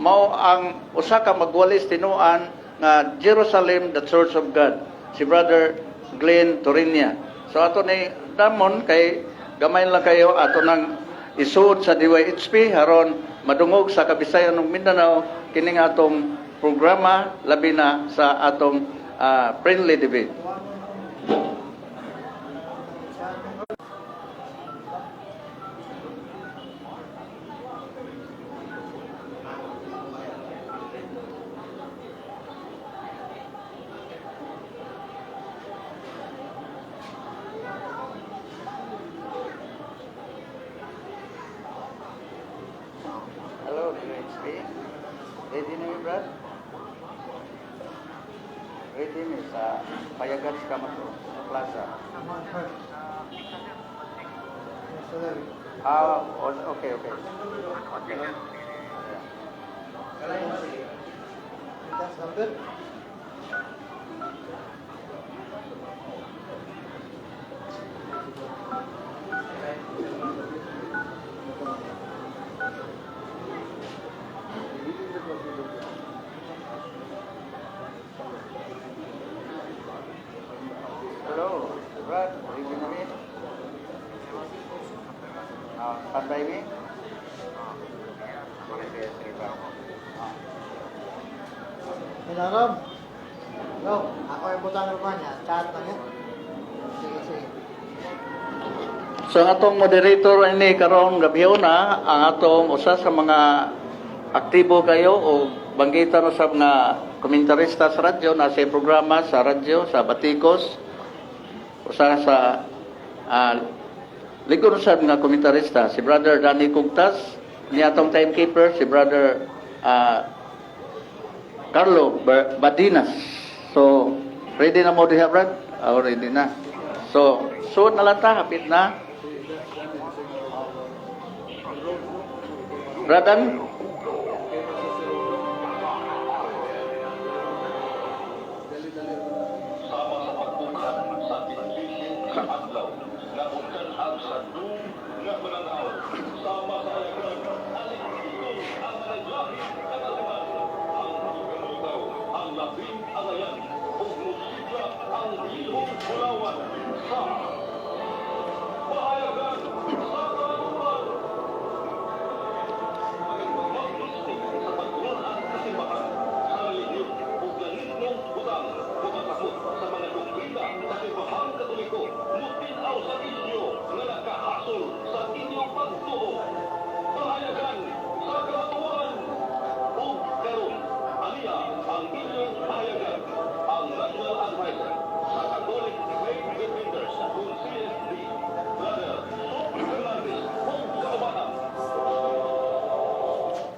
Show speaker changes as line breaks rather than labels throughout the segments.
mao ang usa ka magwalis tinuan nga Jerusalem, the Church of God, si Brother Glenn Torinia. So ato ni damon kay gamay lang kayo ato nang isuod sa DYHP aron madungog sa kabisayan ng Mindanao kining atong programa labi na sa atong friendly debate. Hello, DYHP. Ready na yun, Brad? Ready na sa Payagan sa Kamato, sa plaza. Okay. Hello, Brad, ready na rin? Standby me?
Minaram. Hello, ako ay butang rumah niya. Chat na mo. Sige.
So ang atong moderator ini karon gabiyon na ang atong usa sa mga aktibo kayo o banggitan sa mga komentarista sa radyo na sa programa sa radyo sa Batikos usa sa likod sa mga komentarista si Brother Danny Cugtas ni atong timekeeper si Brother Carlo Badinas. So ready na mo diha, Brad? Ready na. So suod na lang ta, hapit na. Bradan?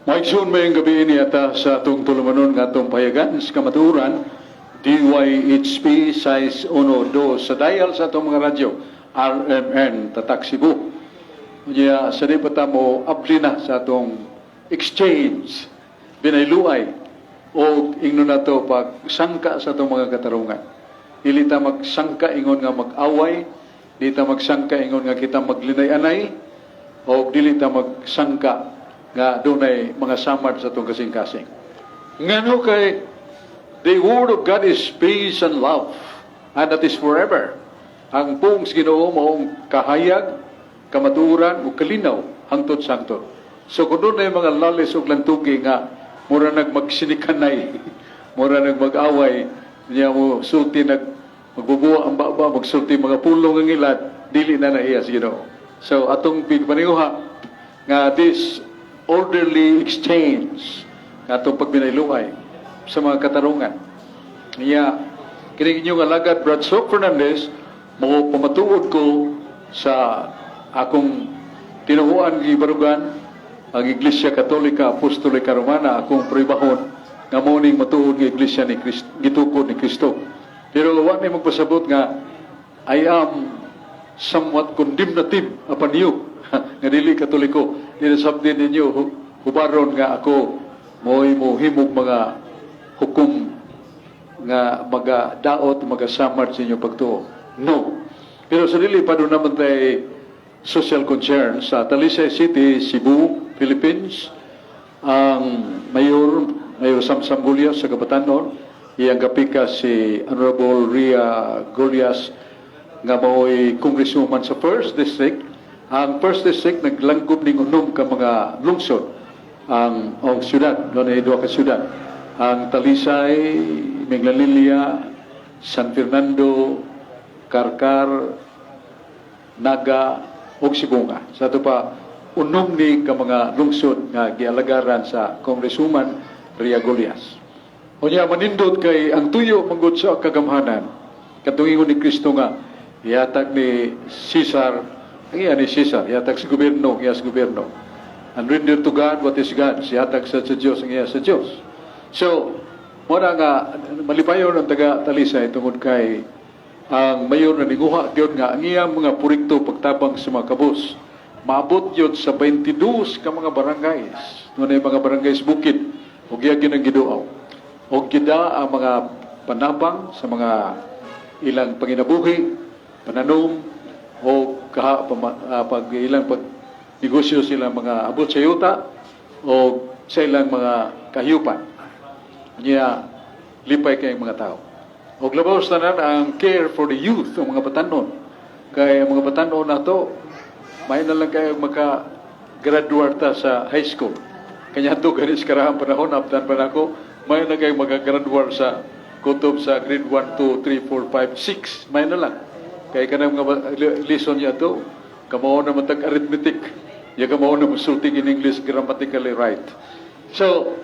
Maigsoon mayong gabi ini ata sa atong tulumanon nga atong payagan sa kamaturan DYHP size 1-2 sa dial sa atong mga radyo RMN Tatak Cebu. Kaya sa di pa mo abli na sa atong exchange binayluay o ingno na to pagsangka sa atong mga katarungan. Dili ta magsangka ingon nga mag-away, dili ta magsangka ingon nga kita maglinay-anay o dili ta magsangka nga dunay mga samad sa itong kasing-kasing. Ngano kay the Word of God is peace and love, and that is forever. Ang pong Ginoo maong kahayag, kamaturan, o kalinaw, hangtod-sangtod. So kung doon na mga lalis o lantugi nga, mura nagmagsinikanay, mura nagmag-away, niya mo sulti magbubuwa ang baba, magsulti mga pulong ang ilat, dili na naiya sa Ginoo. So atong pagpaninguha nga this orderly exchange nga itong pagbinayluay sa mga katarungan. Niya, kining inyong alagad, Brad Sok Fernandez, mo pamatuod ko sa akong tinuhuan gibarugan ang Iglesia Katolika Apostolika Romana, akong pribahon nga morning matuod ng Iglesia ni gitukod ni Kristo. Pero wa ni magpasabot nga I am somewhat condemnative upon you nga dili Katoliko. Dinasabdin ninyo hubaron nga ako mo'y mohimog mga hukom nga magadaot, magasamad sa inyo pagtuo. No. Pero sa dili pa doon naman tayo social concern sa Talisay City, Cebu, Philippines. ang Mayor Samsam Gulyas sa Kabatanon, iyang kapika si Honorable Ria Gulyas nga mao'y congresswoman sa 1st District. Ang 1st District naglanggob ning unom ka mga lungsod ang syudad, doon ay duha ka syudad. Ang Talisay, Minglanilla, San Fernando, Karkar, Naga, ug Sibunga. Sa ito pa, unom ni ka mga lungsod nga gialagaran sa Congresswoman Ria Gulyas. Unya manindot kay ang tuyo manggod sa kagamhanan, katungingon ni Kristo nga ihatag ni Caesar, ang iya ni Caesar, ihatag sa gobyerno, iya sa gobyerno. And render to God what is God, ihatag sa Diyos, ang iya sa Diyos. So, muna nga, malipayon ang taga Talisay tungod kay ang mayor na ninguha yun nga, ang iyang mga proyekto pagtabang sa mga kabus, maabot yun sa 22 ka mga barangays. Doon ay mga barangays bukid, o giyagin ang giduaw. O gida ang mga panabang sa mga ilang panginabuhi, pananom, o pag ilang negosyo sila mga abot sa yuta, o sa ilang mga kahyupan. Niya, lipay kayong mga tao. O labaw tanan ang care for the youth, ang mga batanon. Kaya mga batanon na to, may na lang kayo maka-graduate sa high school. Kanya to, ganis karahang panahon, aptan pa na ako, may na kayo maka-graduate sa kutob sa grade 1, 2, 3, 4, 5, 6. May na lang. Kaya ka na mga lesson niya to, kamao na matag arithmetic. Ya kamao na masulting in English grammatically right. So,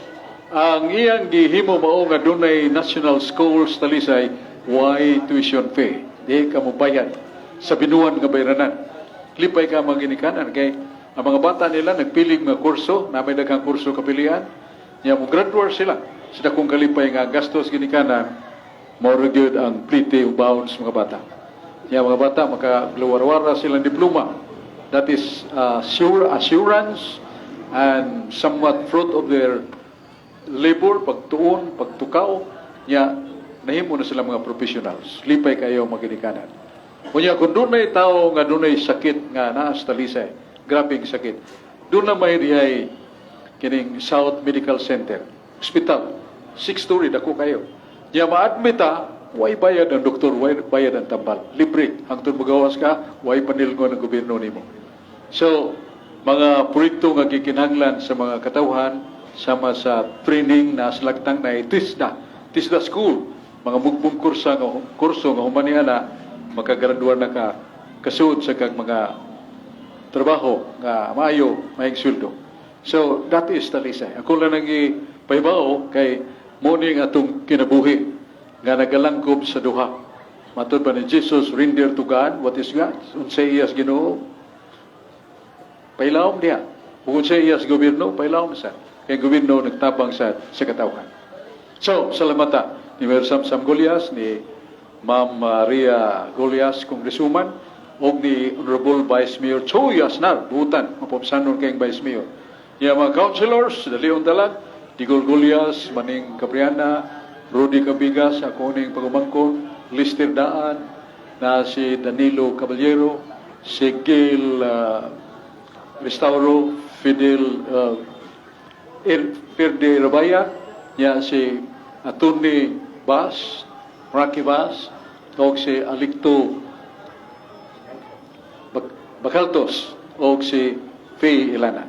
ang iyang gihimo mao nga dunay national schools Talisay, why tuition fee? Di ka mo bayad sa binuan nga bayranan. Lipay ka mga ginikanan kay ang mga bata nila nagpiling nga kurso, na may daghang kurso kapilian, niya mo graduate sila. Sila kung kalipay nga gastos ginikanan, more good ang plite o bounds mga bata. Niya mga bata makaluwar-wara silang diploma. That is assurance and somewhat fruit of their labor, pagtuon, pagtukaw, niya, nahimo na sila mga professionals. Lipay kayo maginikanan. Kunya, kung doon may tao nga doon ay sakit nga naas Talisay, grabing sakit, doon na may dihay kining South Medical Center, hospital, 6-story, dako kayo. Niya, ma-admita, way bayad ang doktor, way bayad ang tambal. Libre, hangtod magawas ka, way panilgo ng gobyerno nimo. So, mga proyekto nga gikinahanglan sa mga katawhan, sama sa training na salagtang na TISDA school, mga mugbong kurso nga humanihan na makagraduar na ka kasuod sa kag mga trabaho nga maayo, mahing sweldo. So, that is Talisay. Ako lang nang ipahibaw kay morning atong kinabuhi nga nagalangkob sa duha. Matod ba ni Jesus, render to God, what is God? Unsay iyas Ginoo, pailawom diha. Kung unsay iyas gobyerno, pailawom sa kay gobyerno nagtabang sa katawhan. So, salamata ni Mayor Samsam Gulyas, ni Ma'am Ria Gulyas, Congresswoman, o ni Honorable Vice Mayor Choy Asnar, buutan, mapapsanon kayong Vice Mayor. Niya mga councilors, Dalion Dalag, Digol Gulyas, Maning Capriana, Rudy Cabigas, ako ning pagumangkon, Lister Daan, na si Danilo Caballero, si Gil Restauro, Fidel Perde Rabaya, niya si Attorney Bas, Rocky Bas, o si Alicto Bacaltos, o si Faye Ilana.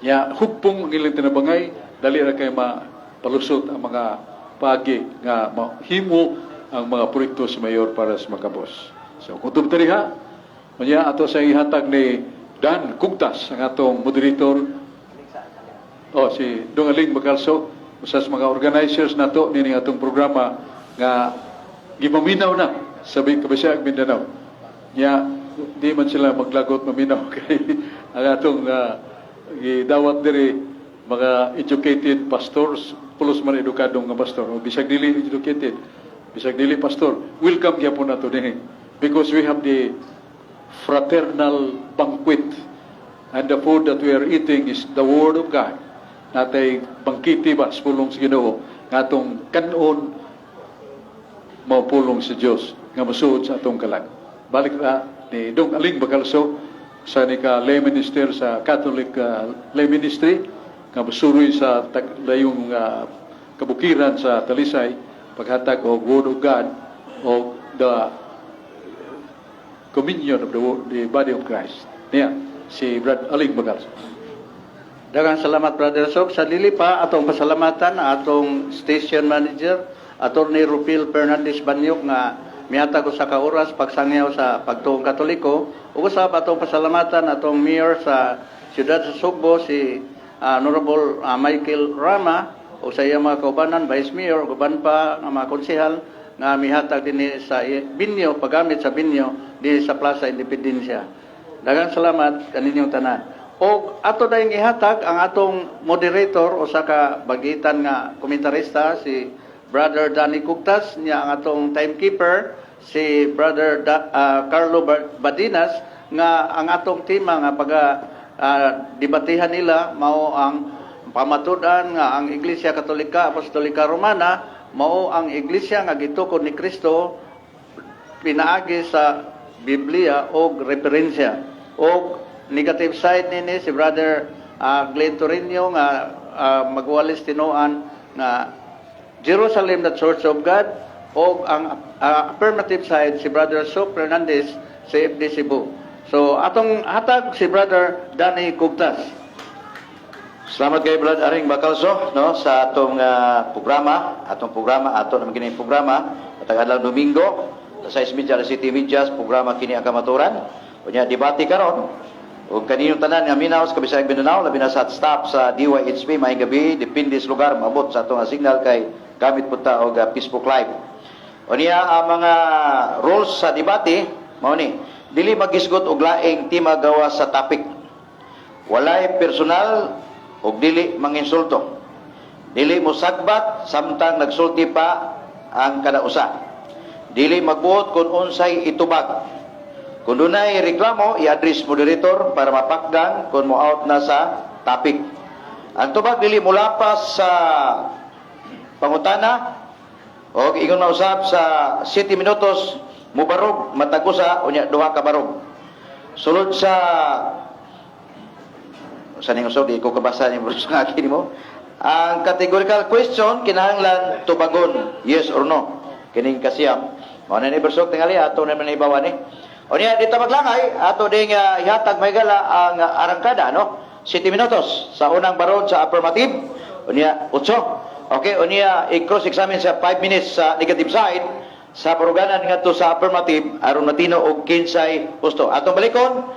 Niya, hugpong ang ilang tinabangay, dali na kayo mapalusot ang mga pagi nga mahimo ang mga proyekto sa mayor para sa mga kabos. So, kung tumtariha, niya ato sa ihatag ni Dan Kugtas, ang atong moderator, si Dongaling Bacalso, usas mga organizers na to, nining atong programa nga gimaminaw na sa Kabisayag Mindanao. Nya, di man sila maglagot maminaw kay ang atong gidawat diri mga educated pastors, pulos man edukadong nga pastor, o bisag dili educated, bisag dili pastor, welcome gyapon nato dinhi because we have the fraternal banquet and the food that we are eating is the Word of God. Natay bangkiti ba sa pulong sa Ginoo nga atong kanon maupulong sa Dios nga masuod sa atong kalag. Balik na ni Dong Aling Bacalso sa ni ka lay minister sa Catholic lay ministry nga masuroy sa layong kabukiran sa Talisay paghatag og Word of God o the communion of the body of Christ. Niya, si Brad Aling Bagal.
Daghang salamat, Brother Sok. Sa dili pa, atong pasalamatan atong station manager, Attorney Rupil Fernandez Banyok nga mihatag usa ka oras pagsangyaw sa pagtuong Katoliko. Ug usab atong pasalamatan atong mayor sa siyudad sa Sugbo, si Honorable Michael Rama, o sa iyang mga kaubanan, Vice Mayor, guban pa nga mga konsehal nga mihatag dinhi sa binyo, paggamit sa binyo dinhi sa Plaza Independencia. Daghang salamat kaninyong tanan. O ato dayong ihatag ang atong moderator o sa ka bagitan nga komentarista, si Brother Danny Cugtas, niya ang atong timekeeper, si Brother Carlo Badinas, nga ang atong tema nga debatihan nila mao ang pamatudan nga ang Iglesia Katolika Apostolika Romana mao ang iglesia nga gitukod ni Kristo pinaagi sa Biblia o referensya. O negative side nini si Brother Glenn Torino nga magwalis tinuan nga Jerusalem the Church of God, o ang affirmative side si Brother Sok Fernandez sa FD Cebu. So atong hatag si Brother Danny Cugtas.
Salamat kay Brad Aring Bakalso no sa atong programa, ato naman kini programa katag adlaw Domingo sa 6:30 sa City Medias programa kini ang kamaturan. Unya debate karon ug kaninyong tanan nga minaw sa Kabisayang Mindanao labi na sa staff sa DYHP maayong gabi depende sa lugar maabot sa atong signal kay gamit punta og Facebook Live. Unya ang mga rules sa debate mao ni dili magisgot og laing tema gawas sa topic. Walay personal ug dili manginsulto. Dili mo sagbat samtang nagsulti pa ang kada usa. Dili magbuot kung unsay itubag. Kung dunay reklamo, i-address moderator para mapakdan kung mo out na sa topic. Ang tubag dili mulapas sa pangutana o ingon mausap sa 7 minutos mubarog matagusa unya duha ka barog. Sulod sa saning usog di ko kabasa ni bros nga kini mo. Ang categorical question kinahanglan tubagon yes or no. Kining kasiyam. Mao na ni bersog tingali ato na man ibawa ni. O niya dito maglangay ato ding ihatag may gala ang arangkada no. 7 minutos sa unang barog sa affirmative. O niya 8. Okay, o niya i-cross examine sa 5 minutes sa negative side sa paruganan ngadto sa affirmative aron matino og kinsay gusto. Atong balikon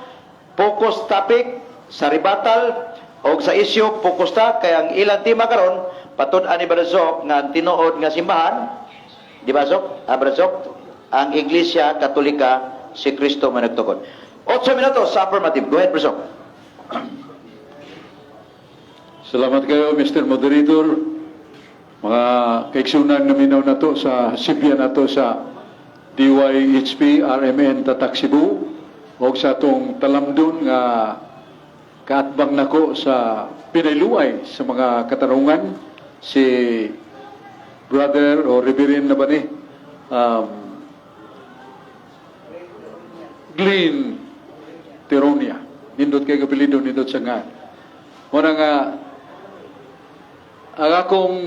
focus topic sa rebuttal o sa issue focus ta kay ang ilang tema karon patud-an ni Brasok nga tinuod nga simbahan di ba Sok? Brasok ang Iglesia Katolika si Kristo man nagtukod. 8 minutos sa affirmative. Go ahead Brasok.
Salamat kayo, Mr. Moderator. Mga kaiksunan na minaw na to sa sipya na to sa DYHP RMN Tatak Cebu o sa itong talamdon nga kaatbang nako sa pinayluay sa mga katarungan si brother o reverend na ba ni Glenn Teronia nindot kay kapilido nindot sa nga muna nga ang akong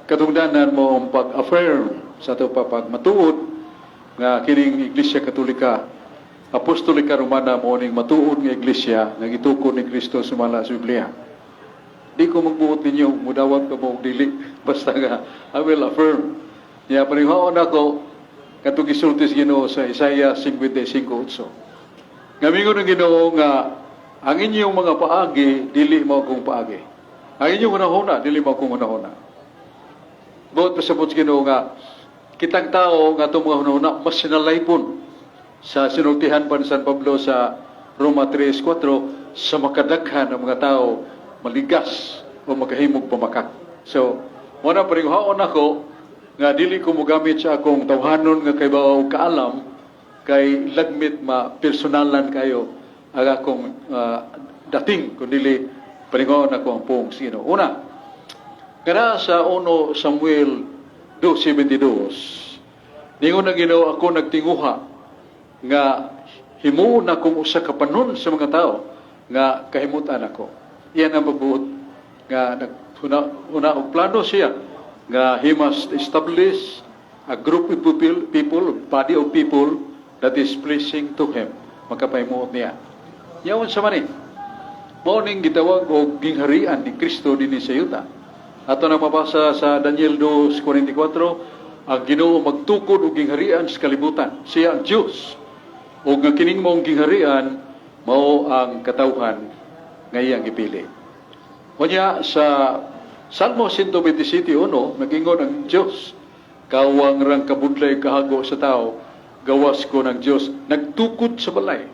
katungdanan mo ang pag-affirm sa ito pagmatuod nga kining Iglesia Katolika Apostolika Romana mo ning matuod nga iglesia nga gitukod ni Kristo sumala sa Biblia. Di ko magbuot ninyo, mudawat ka mo dili basta nga I will affirm. Niya paninghaon ako katong gisulti sa Ginoo sa Isaiah 55:8. Ngamingon ng Ginoo nga ang inyong mga paagi dili mao kong paagi. Ang inyong unahuna dili mao kong unahuna. Buot pasabot sa Ginoo nga kitang tao nga itong mga hunahuna mas sinalaypon sa sinultihan pa ni San Pablo sa Roma 3:4 sa makadaghan ng mga tao maligas o makahimog pamakak. So, muna pa rin haon ako nga dili ko mogamit sa akong tawhanon nga kay bawaw kaalam kay lagmit ma-personalan kayo ang akong dating kundi paringon ako ang pong sino. Una, kana sa 1 Samuel 2:72 ningon na Ginoo ako nagtinguha nga himuon na kung usa ka panon sa mga tao nga kahimutan ako. Iyan ang pagbuot nga una og plano siya nga he must establish a group of people, body of people that is pleasing to him. Magkapaymuot niya. Yawan sa manin. Mao ning gitawag og gingharian ni Kristo dinhi sa yuta. Ato na mabasa sa Daniel 2:44, ang Ginoo magtukod og gingharian sa kalibutan. Siya ang Dios. O nga kining maong gingharian mao ang katawhan nga iyang gipili. Kunya sa Salmo 127:1 nagingon ang Dios, kawang rang kabudlay kahago sa tao, gawas ko ng Dios nagtukod sa balay.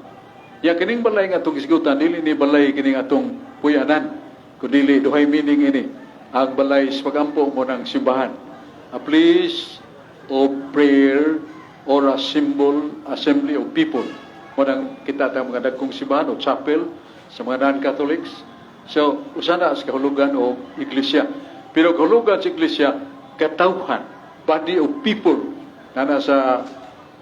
Ya kining balay nga atong isgutan dili ni balay kining atong puyanan, kundi duhay meaning ini ang balay sa pagampo mo ng simbahan. A place of prayer or a symbol, assembly of people. Mo nang kita ta mga dagkong simbahan o chapel sa mga non-Catholics. So, usana sa kahulugan o iglesia. Pero kahulugan sa iglesia, katawhan, body of people. Na sa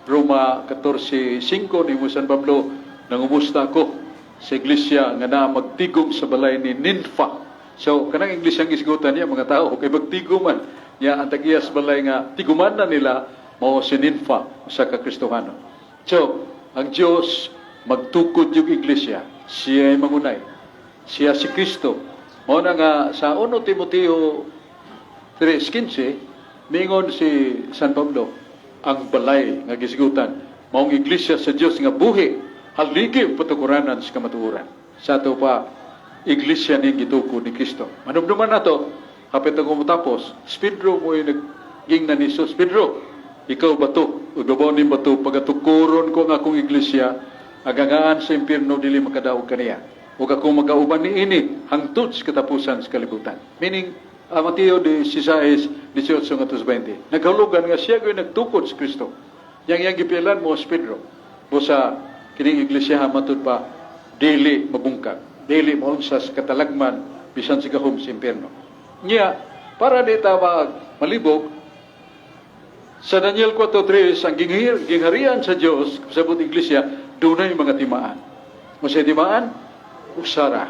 Roma 14:5 ni San Pablo, nangumusta ko sa iglesia nga na magtigom sa balay ni Ninfa. So, kanang iglesia ang isgutan niya, mga tao, kay magtiguman niya ang tagiyas balay nga, tiguman na nila, mao si Ninfa sa kakristohano. So, ang Diyos magtukod yung iglesia. Siya ay mangunay. Siya si Kristo. Mao na nga sa 1 Timoteo 3:15, mingon si San Pablo, ang balay nga gisgutan, maong iglesia sa Dios nga buhi, haligi patukuranan sa kamatuoran. Sa ato pa iglesia ning gitukod ni Kristo. Manumduman nato, kapit ako matapos, Pedro mo naging na ni Jesus, Pedro, ikaw bato, ugabaw ni bato, pagatukuron ko nga akong iglesia, agangaan sa impierno dili makadaog kaniya. Huwag akong magkauban ni ini, hangtod sa katapusan sa kalibutan. Meaning, Mateo 16:18-20. Naghulugan nga siya ko'y nagtukod sa Kristo. Yang gipilan mo sa Pedro. Busa, kining iglesia matod pa, dili mabungkag. Dili maunsa sa katalagman, bisan sa gahom sa impierno. Niya, para di tawag malibog, sa Daniel 4:3, ang gingharian sa Diyos, sa buong iglesia, dunay mga timaan. Masay timaan, usara.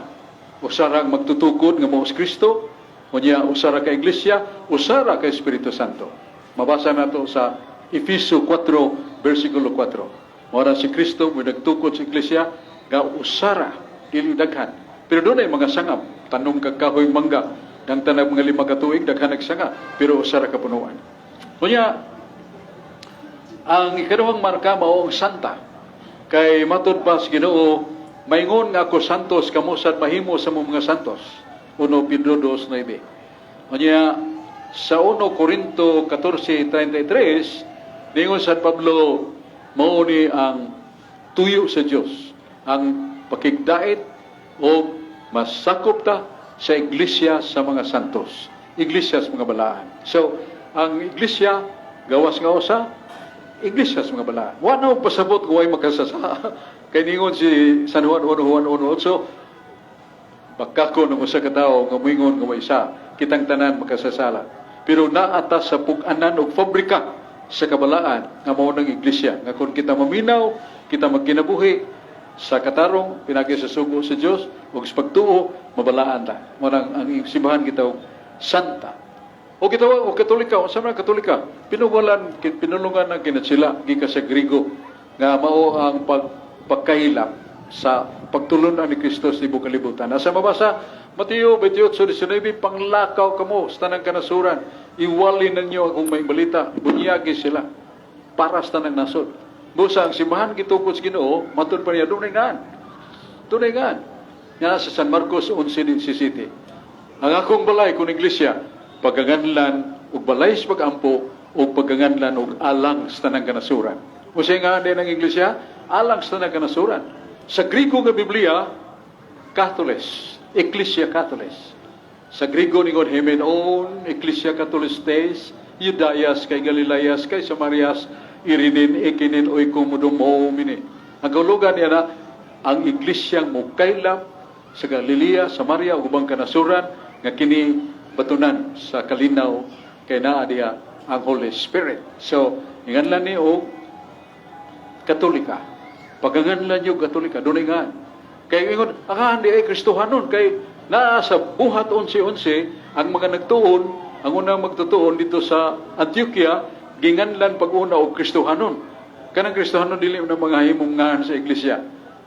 Usara ang magtutukod nga mo sa Kristo, unya usara ka iglesia, usara ka Espiritu Santo. Mabasa nato sa Efeso 4:4. Mora si Kristo mo nagtukod sa iglesia nga usara dili daghan. Pero doon ay mga sangam, tanong kagkahoy mangga, dang tanang mga 5 ka tuig daghan nagsanga, pero usara ka punuan. Unya ang ikaduhang marka mao ang santa. Kay matud pa sa Ginoo, maingon nga ako santos kamo sad mahimo sa mga santos. 1 Pedro 2:9. Unya sa 1 Corinto 14:33, ningon San Pablo, mao ni ang tuyo sa Dios, ang pakigdait o masakop ta sa iglesia sa mga santos, iglesia sa mga balaan. So ang iglesia gawas nga usa, iglesia sa mga balaan. Wa na pasabot kung way makasasa. Kay ningon si San Juan 1:1-8, baka ko ng usa ka tawo nga moingon nga may isa, kitang tanan makasasala. Pero naatas sa pug-anan og fabrika sa kabalaan nga mao ng iglesia. Nga kung kita maminaw, kita magkinabuhi sa katarong pinagi sa sugo sa Dios ug sa pagtuo mabalaan ta. Mao ang simbahan kita og santa. O kita o Katolika, unsa man Katolika? Pinulungan ng kinatsila gikan sa Griego nga mao ang pagkahilap sa pagtulunan ni Kristo sa ibong kalibutan. Asa mabasa, Mateo 28:19, panglakaw kamo sa tanang kanasuran, iwali ninyo akong may balita, bunyagi sila para sa tanang nasod. Busa ang simbahan gitukod sa Ginoo, matud pa niya, dunay gaan. Nga sa San Marcos 11:17. Ang akong balay kung iglesia, pagganganlan og balay sa pagampo o pagganganlan og alang sa tanang kanasuran. Usay nga din ang iglesia, alang sa tanang kanasuran. Sa Griego nga Biblia, Catholes, Ecclesia Catholes. Sa Griego ningon Hemenon, Ecclesia Catholistes, Judaias kay Galileas kay Samarias, irinin ikinin oikumudum homini. Ang kaulugan niya na ang iglesyang mukaylap sa Galilea, Samaria ug ubang kanasuran nga kini batunan sa kalinaw kay naa diha ang Holy Spirit. So, inganlan ni og Katolika. Pagganganlan yung Katolika, dunay nga. Kaya ingon, di ay Kristohanon, kay Na sa buhat 11-11 ang mga nagtuon, ang unang magtutuon dito sa Antioquia, ginganlan pag-una og Kristohanon. Kanang Kristohanon dili na mga himungan sa iglesia.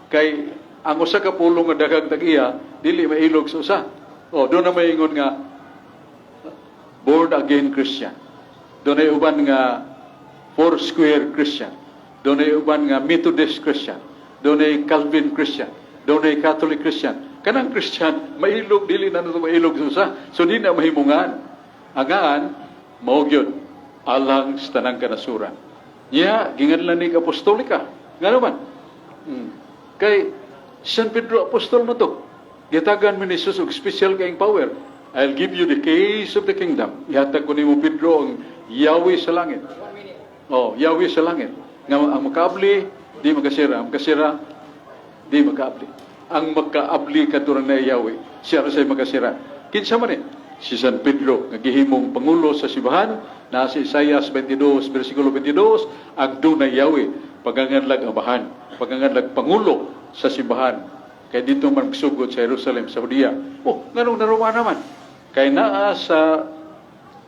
Kay ang usa ka pulong nga daghang tag-iya dili mailog sa usa. O doon na maingon nga born again Christian. Doon ay uban nga Foursquare Christian. Doon ay uban nga Methodist Christian. Doon ay Calvin Christian. Doon ay Catholic Christian. Kanang Christian, mailog, dili na ito mailog sa usa. So, di na mahimungan. Agaan, maog yun. Alang sa tanang kanasuran. Niya, ginganlan ni apostolika. Nga naman. Kay, San Pedro Apostol na to. Gitagan mo ni Jesus og special kayong power. I'll give you the keys of the kingdom. Ihatag ko ni mo Pedro ang Yahweh sa langit. Oh, Yahweh sa langit. Nga ang makabli, di makasira. Ang makasira, di makabli. Ang magkaabli katurang na Yahweh, siya rin sa'y makasira. Kinsa man si San Pedro, nagihimong pangulo sa simbahan, na si Isaias 22, versikulo 22, ang dunay Yahweh, paganganlag amahan, paganganlag pangulo sa simbahan. Kaya dito man magsugod sa Jerusalem, sa Judea. Oh, nganong naruma naman. Kaya naa sa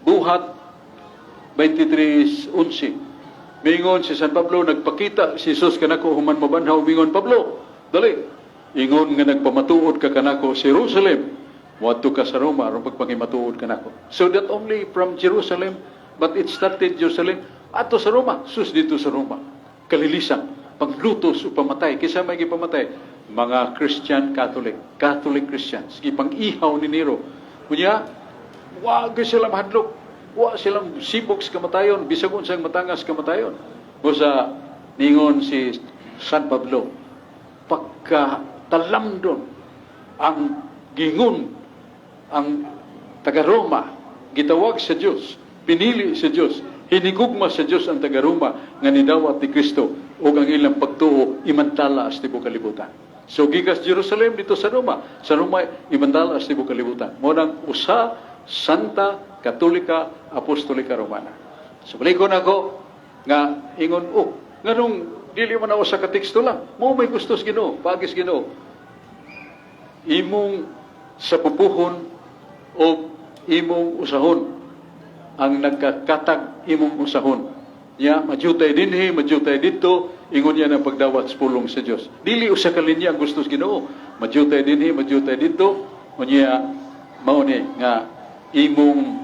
buhat 23:11, mingon si San Pablo, nagpakita si Jesus kanako human mabanhaw, mingon Pablo, dali, ingon nga nagpamatuod ka kanako sa Jerusalem, wadto ka sa Roma, aron pagpangimatuod kanako. So that only from Jerusalem, but it started Jerusalem, ato sa Roma, sus dito sa Roma. Kalilisan, paglutos o pamatay, kisa may gipamatay, mga Christian Catholic, Catholic Christians, gipang-ihaw ni Nero. Kunya, wag sila mahadlok, wag silang sibok sa kamatayon, bisagon sa matangas kamatayon. O sa ningon si San Pablo, pagkatalam doon, ang gingon, ang taga-Roma, gitawag sa Diyos, pinili sa Diyos, hinigugma sa Diyos ang taga-Roma nga nidawat ni Kristo o ang ilang pagtuo imantala as tibuok kalibutan. So gikas Jerusalem dito sa Roma imantala as tibuok kalibutan. Mo nang usa Santa Katolika Apostolika Romana. So balikon ako nga ingon nganong dili man ako sa kateksto lang. Mo may gustos Ginoo, pagis Ginoo. Imong sa pupuhon o imong usahon ang nagkakatag imong usahon. Ya, majutay dinhi, majutay dito, ingon niya ng pagdawat sa pulong sa Dios. Dili usa ka linya ang gustos Ginoo. Majutay dinhi, majutay dito, unya mao ni nga imong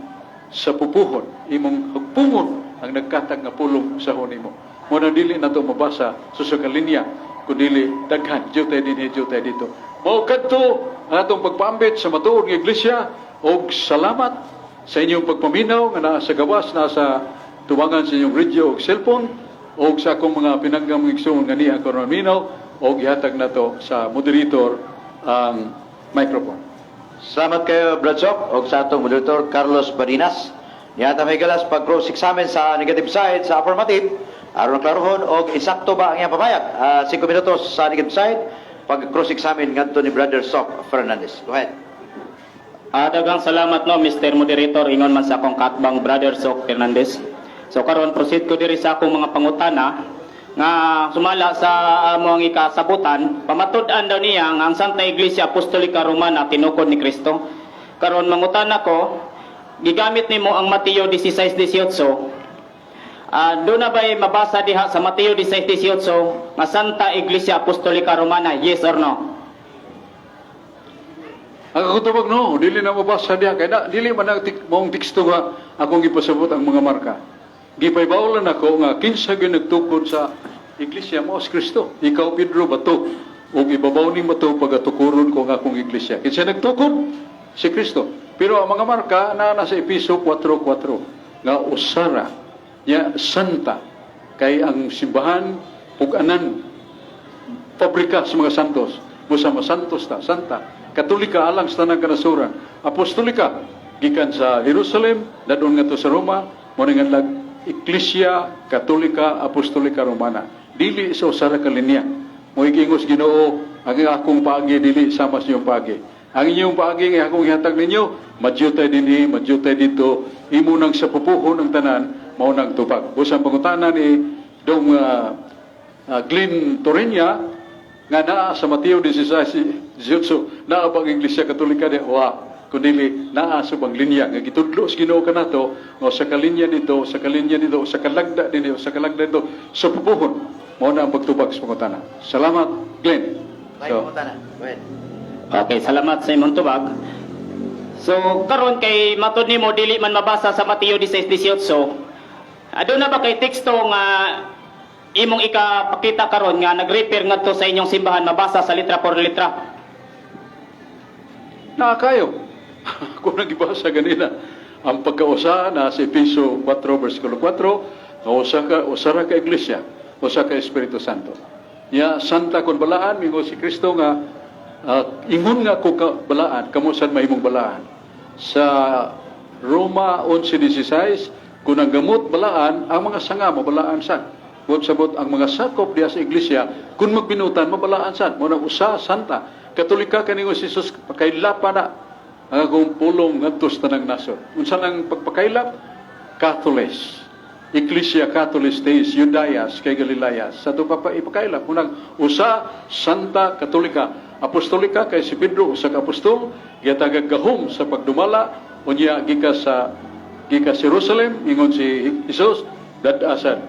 sa pupuhon, imong hugpungon ang nagkatag nga pulong usahon nimo. Mo na dili nato mabasa sa usa ka linya, kundi daghan jutay dinhi, jutay dito. Mao kadto ang atong pagpaambit sa matuod nga iglesia og salamat sa inyong pagpaminaw nga naa sa gawas, nasa tuwangan sa inyong radio o cellphone o sa akong mga pinanggamang igsoon nga niya karon minaw o gihatag na to sa moderator ang microphone.
Salamat kayo, Brad Sok, o sa atong moderator, Carlos Barinas. Niyata may galas pag-cross examine sa negative side, sa affirmative, aron klarohon, o isakto ba ang iyang pamayag? 5 minutos sa negative side, pag-cross examine ngadto ni Brother Sok Fernandez. Go ahead.
Daghang salamat no Mr. Moderator, ingon man sa akong katbang Brother Sok Fernandez. So karon proceed ko diri sa akong mga pangutana nga sumala sa among ikasabutan. Pamatud-an daw niya nga ang Santa Iglesia Apostolika Romana tinukod ni Kristo. Karon mangutana ko, gigamit nimo ang Mateo 16:18. Doon na ba'y mabasa diha sa Mateo 16:18 nga Santa Iglesia Apostolika Romana, yes or no?
Ang akong no, dili na mabasa diha kay dili man ang maong teksto nga akong gipasabot ang mga marka. Gipaybawalan ako nga kinsa gyud nagtukod sa iglesia mo si Kristo. Ikaw Pedro bato ug ibabaw ni bato pagatukuron ko nga akong iglesia. Kinsa nagtukod? Si Kristo. Pero ang mga marka na nasa Episo 4:4 nga usara nya santa kay ang simbahan ug anan pabrika sa mga santos. Busa mga santos ta, santa. Katolika alang sa tanang kanasuran. Apostolika gikan sa Jerusalem, dadon nga to sa Roma, mo lag Iglesia Katolika Apostolika Romana. Dili sa usara ka linya. Mo igingos Ginoo, ang akong paagi dili sama sa iyong paagi. Ang inyong paagi nga akong ihatag ninyo, madyutay dinhi, madyutay dito, imo nang sa pupuhon ang tanan, mao nang tupag. Busang pangutana ni Dong Glenn Torreña, nga naa sa Mateo 16:18 naa bang Iglesia Katolika di kundi naa sa bang linya nga gitudlo sa Ginoo kanato nga sa kalinya dito, sa kalinya dito, sa kalagda dito, sa kalagda dito, sa pupuhon mao na ang pagtubag sa pangutana. Salamat, Glenn.
Tayo pangutana. Go ahead.
Okay, salamat sa imong tubag. So karon kay matud nimo dili man mabasa sa Mateo 16:18. Aduna ba kay teksto nga imong ikapakita karon nga nag-refer ngadto sa inyong simbahan mabasa sa letra por letra?
Kayo. Kung nagibasa ganina, ang pagkausa na sa Efeso 4 versikulo 4, nga usara ka iglesia, usa ka Espiritu Santo. Ya santa kon balaan mingo si Kristo nga ingon nga ko ka balaan, kamo sad mahimong balaan. Sa Roma 11:16, kung ang gamot balaan, ang mga sanga mabalaan sad. Kung sabot ang mga sakop diya sa iglesia, kung magbinutan mabalaan sad. Mo na usa santa. Katolika kaningo si Jesus pakailapa na ang akong pulong ngadto sa tanang nasod. Unsa nang pagpakailap? Catholicos. Iglesia Catholicos Deis Judaias kay Galileas. Sa ito ipakailap. Unang usa, Santa Katolika. Apostolika kay si Pedro, usa ka apostol. Giyatagag gahom sa pagdumala. Unya gika sa Jerusalem. Ingon si Jesus, dadasan.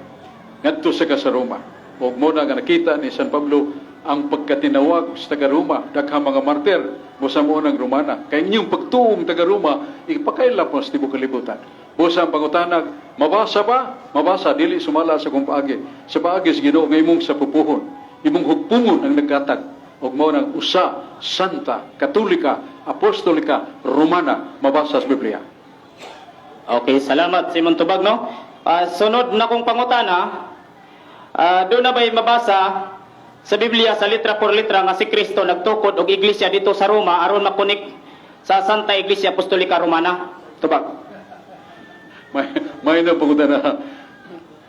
Ngadto sa Roma. O muna nga nakita ni San Pablo ang pagkatinawag sa taga-Roma, daghang mga martir, busa mo ng Romana. Kaya inyong pagtuong taga-Roma, ipakailap mo sa tibok kalibutan. Busa ang pangutanag, mabasa ba? Mabasa, dili sumala sa kong paagi. Sa paagi sa Ginoo, ngayong sa pupuhon. Imong hugpungon ang nagkatag. Og mo ng usa, Santa, Katolika, Apostolika, Romana, mabasa sa Biblia.
Okay, salamat Simon Tubag, no? Sunod na kong pangutana, doon na ba'y mabasa sa Biblia sa letra por letra nga si Kristo nagtukod og iglesia dito sa Roma aron makunik sa Santa Iglesia Apostolika Romana? Tubag.
May na panguta na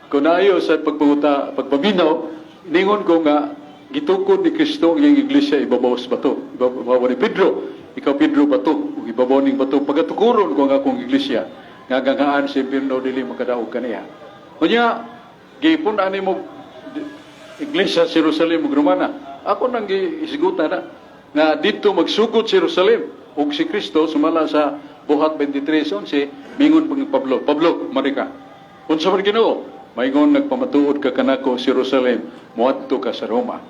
kunayo sa pagpaminaw, ningon ko nga gitukod ni Kristo ang iyang iglesia ibabaw sa bato. Ibabaw ni Pedro. Ikaw Pedro bato. Ug ibabaw ning bato. Pagatukuron ko ang akong iglesia. Nga gangaan si Impirno dili makadaog kaniya. Kunya, gipon ani mo iglesia sa Jerusalem ug Romana. Ako nang giisgutan na nga dito magsugod sa Jerusalem ug si Kristo sumala sa buhat 23:11 mingon pag Pablo marika. Unsa man Ginoo? Maingon nagpamatuod ka kanako sa Jerusalem moadto ka sa Roma.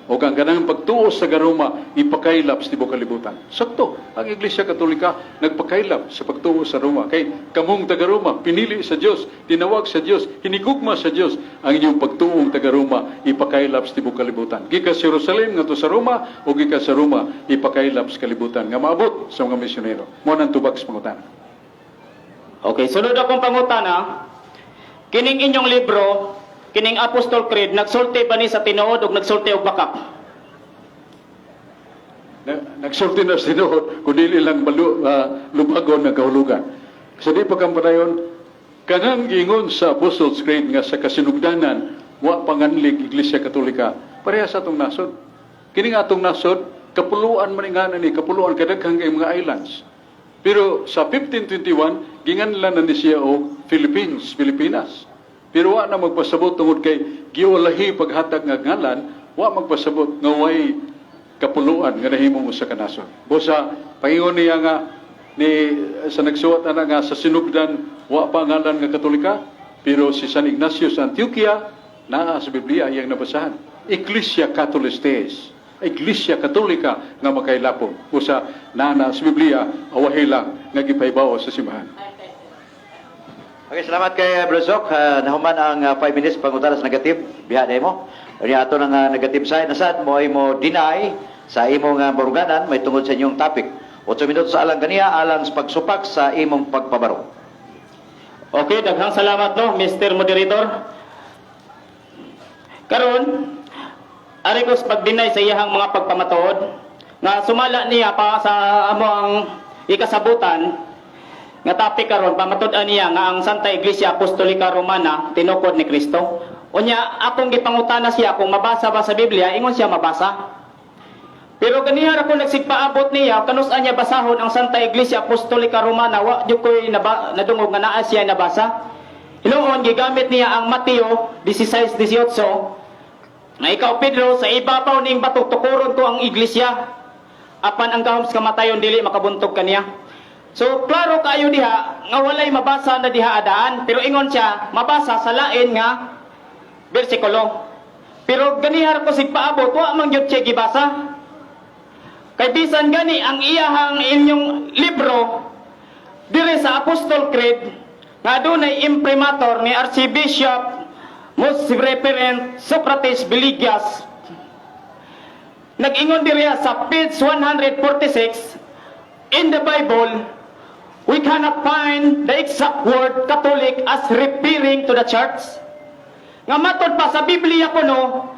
O kang ganang pagtuo sa Roma ipakailap sa tibok kalibutan. Sakto, ang Iglesia Katolika nagpakailap sa pagtuo sa Roma. Kay kamong taga-Roma pinili sa Dios, tinawag sa Dios, hinigugma sa Dios ang inyong pagtuong taga-Roma ipakailap sa tibok kalibutan. Gikan sa Jerusalem ngadto sa Roma o gikan sa Roma ipakailap sa kalibutan nga maabot sa mga misyonero. Mo nang tubag sa pangutana.
Okay, sunod akong pangutana. Kining inyong libro, kining Apostol Creed, nagsulti ba ni sa tinuod o nagsulti og bakak?
Nagsulti na sa tinuod, kundi ilang lumagon ng kahulugan. Sa di pagkampanayon, kanang gingon sa Apostol's Creed nga sa kasinugdanan, wa panganlig Iglesia Katolika, pareha sa atong nasod. Kining atong nasod, kapuluan maninganan ni, kapuluan kadaghang kay mga islands. Pero sa 1521, ginganlan na ni siya o Pilipinas. Pero wa na magpasabot tungod kay giwalahi paghatag nga ngalan, wa magpasabot nga way kapuluan nga nahimo mo sa kanason. Busa paingon niya nga sa nagsuwat na nga sa sinugdan wa pa ngalan nga Katolika, pero si San Ignacio sa Antioquia naa sa Biblia iyang nabasahan. Iglesia Catholicos Deis. Iglesia Katolika nga makailapon. Busa naa sa Biblia awahi lang nga gipaybaw sa simbahan.
Okay, salamat kay Blazok. Nahuman ang 5 minutes pangutanas negative. Bihaday mo. Kanya ato ng negative side. Nasad mo ay mo deny sa imong baruganan may tungod sa inyong topic. 8 minutos sa alang kaniya alang sa pagsupak sa imong pagpabaro.
Okay, daghang salamat no, Mr. Moderator. Karon, ari ko sa pag-deny sa iyahang mga pagpamatuod nga sumala niya pa sa amo ang ikasabutan nga topic karon pamatud-an niya nga ang Santa Iglesia Apostolika Romana tinukod ni Kristo. Unya akong gipangutana siya kung mabasa ba sa Biblia, ingon siya mabasa. Pero ganiha ra ko nagsigpaabot niya kanus-an niya basahon ang Santa Iglesia Apostolika Romana, wa jud koy nadungog nga naa siya nabasa. Hinuon gigamit niya ang Mateo 16:18 Na ikaw Pedro sa ibabaw ning bato tukuron to ang iglesia. Apan ang gahom sa kamatayon dili makabuntog kaniya. So klaro kayo diha nga walay mabasa na diha adaan, pero ingon siya mabasa sa lain nga bersikulo. Pero ganihar ko sig paabot wa man gyud siya gibasa. Kay bisan gani ang iyahang inyong libro dire sa Apostol Creed nga dunay imprimatur ni Archbishop Most Reverend Socrates Villegas. Nag-ingon diriya sa page 146, in the Bible, we cannot find the exact word Catholic as referring to the church. Nga matod pa sa Biblia kuno,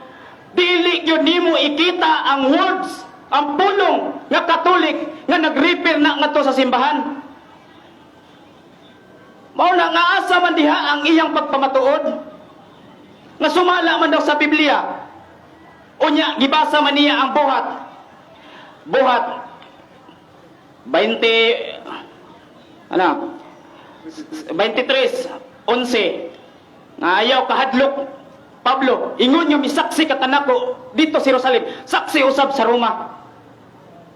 dili gyud nimo ikita ang words, ang pulong nga Catholic nga nag-refer na ngadto sa simbahan. Mao na nga asa man diha ang iyang pagpamatuod. Nga sumala man daw sa Biblia. Unya gibasa man niya ang buhat 23:11 nga ayaw kahadlok Pablo ingon nga misaksi ka kanako dito sa Jerusalem, saksi usab sa Roma.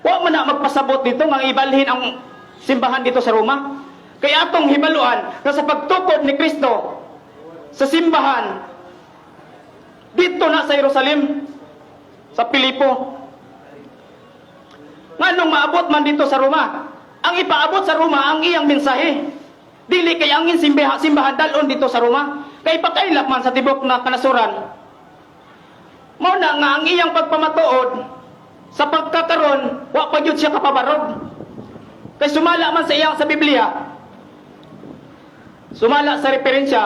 Wa man na magpasabot dito nga ibalhin ang simbahan dito sa Roma. Kaya atong hibaluan nga sa pagtukod ni Kristo sa simbahan dito na sa Jerusalem, sa Pilipo. Nganong maabot man dito sa Roma? Ang ipaabot sa Roma ang iyang mensahe. Dili kay angin simbahan dalon dito sa Roma. Kay pakailap man sa tibok na kanasuran. Mao na nga ang iyang pagpamatuod sa pagkakaron, wa pa gyud siya kapabarog. Kay sumala man sa iyang sa Biblia. Sumala sa referensya.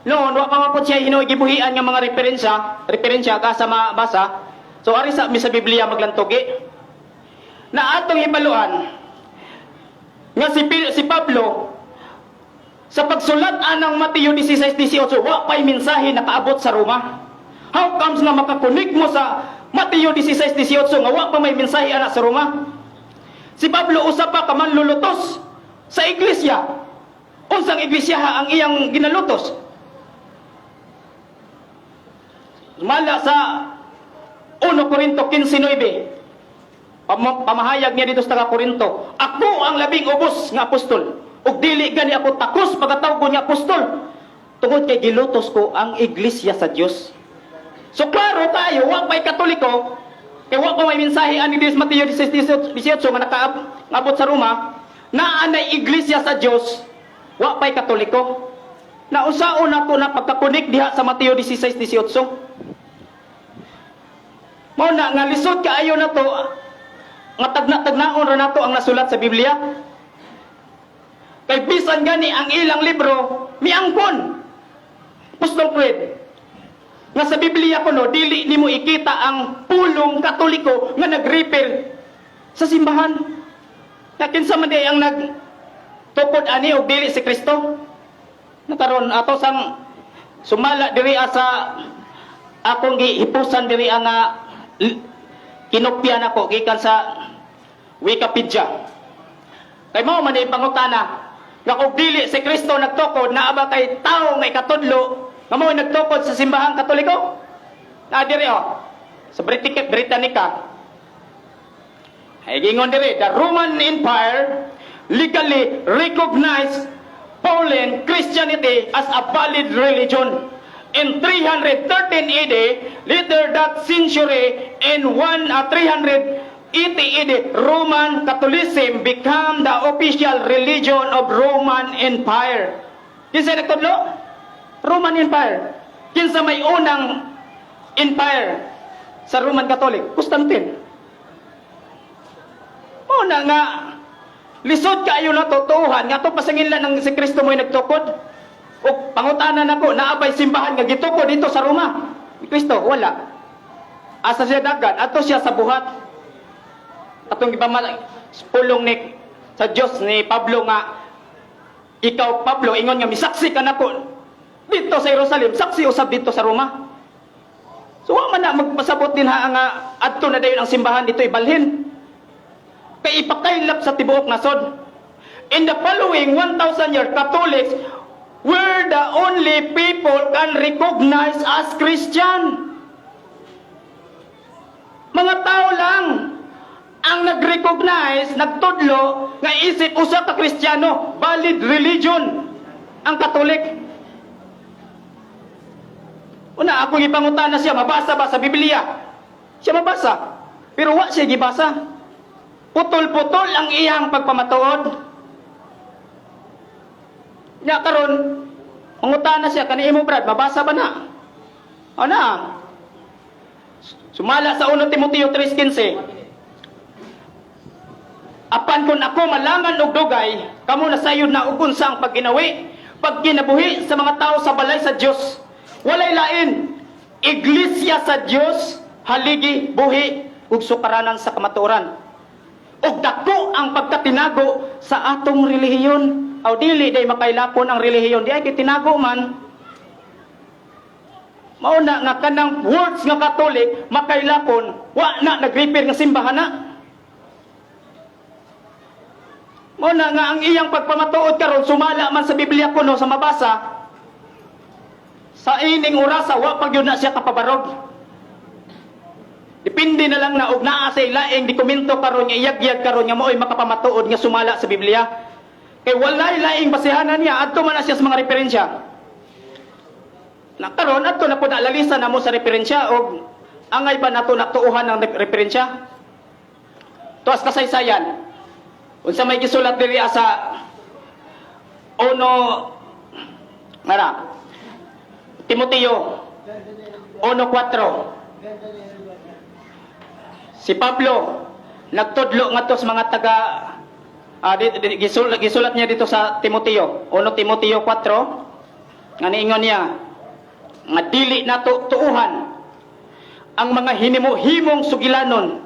Noon, wa pa mapod siya gibuhian nga mga referensya ka sa mabasa. So ari sa mi sa Biblia maglantogi. Na atong hibaluan nga si Pablo sa pagsulat anang Mateo 16:18 wa pay mensahe nakaabot sa Roma. How comes nga makakunik mo sa Mateo 16:18 nga wa pa may mensahe ana sa Roma? Si Pablo usa pa ka manlulutos sa iglesia. Unsang iglesia ang iyang ginalutos? Mala sa 1 Corinto 15:9. Pamahayag niya dito sa taga Corinto, ako ang labing ubos nga apostol, ug dili gani ako takos pagkatawag nga apostol, tungod kay gilutos ko ang iglesia sa Dios. So klaro tayo, wa pay Katoliko, kay wa pa may mensahe ani Dios Mateo 16:18 nga nakaabot sa Roma, na anay iglesia sa Dios, wa pay Katoliko. Na usaon nato na pagkakunik diha sa Mateo 16:18. Mao na nga lisod kaayo na to nga tagna-tagnaon ra nato ang nasulat sa Biblia. Kay bisan gani ang ilang libro miangkon. Apostol Creed. Nga sa Biblia kuno dili nimo ikita ang pulong Katoliko nga nag-refer sa simbahan. Kinsa man di ang nagtukod ani og dili si Kristo. Nakaron ato sang sumala diri sa akong gihipusan diri nga kinopya nako gikan sa Wikipedia. Kay mao man ang pangutana nga kung dili si Kristo nagtukod na aba kay tao nga ikatudlo nga mao nagtukod sa simbahang Katoliko? Na diri sa Britannica. Ay gingon diri, the Roman Empire legally recognized Pauline Christianity as a valid religion. In 313 AD, later that century, in 380 AD, Roman Catholicism became the official religion of Roman Empire. Kinsa nagtudlo? Roman Empire. Kinsa may unang empire sa Roman Catholic? Constantine. Una nga, lisod kaayo na totohan, nga to pasanginlan ng si Kristo mo'y nagtukod. O pangutanan ako, naabay simbahan nga gitukod dito sa Roma. Kristo, wala. Asa siya dagan, ato siya sa buhat. Atong pulong ni sa Dios ni Pablo nga, ikaw Pablo, ingon nga misaksi ka nako dito sa Jerusalem, saksi usab dito sa Roma. So wa man na magpasabot din nga adto na dayon ang simbahan dito ibalhin. Kay ipakailap sa tibuok nasod. In the following 1,000 years, Catholics were the only people can recognize as Christian. Mga tao lang ang nag-recognize, nagtudlo nga isip usa ka Kristiyano, valid religion ang Katolik. Una, ako gipangutana siya, mabasa ba sa Biblia? Siya mabasa, pero wa siya gibasa. Putol-putol ang iyang pagpamatuod. Nya karon, mangutana siya, kaniimo Brad, mabasa ba na? Ana. Sumala sa 1 Timoteo 3:15. Apan kung ako malangan og dugay, kamo nasayod na og unsa ang pagginawi, pagkinabuhi sa mga tao sa balay sa Dios. Walay lain, iglesia sa Dios, haligi, buhi ug sukaranan sa kamatuoran. Ug dako ang pagkatinago sa atong relihiyon. Aw dili day makailapon ang relihiyon, di ay kitinago man. Mauna nga kanang words nga Katolik makailapon, wa na nag-repair nga simbahan na. Mauna nga ang iyang pagpamatuod karon sumala man sa Biblia kuno sa mabasa. Sa ining orasa wa pagyud na siya kapabarog. Depende na lang na og naa sa ilaing dokumento karon nga iyag-iyag karon nga maoy makapamatuod nga sumala sa Biblia. Kay walay laing basihanan niya adto man na siya sa mga referensya. Na karon adto na pud alalisan namo sa referensya og angay ba nato natuuhan ng referensya? Tuas kasaysayan. Unsa may gisulat diri sa Timoteo 1:4. Si Pablo nagtudlo ngadto sa mga taga gisulat niya dito sa Timoteo 1 Timoteo 4 nga niingon niya nga dili nato tuuhan ang mga hinimo-himong sugilanon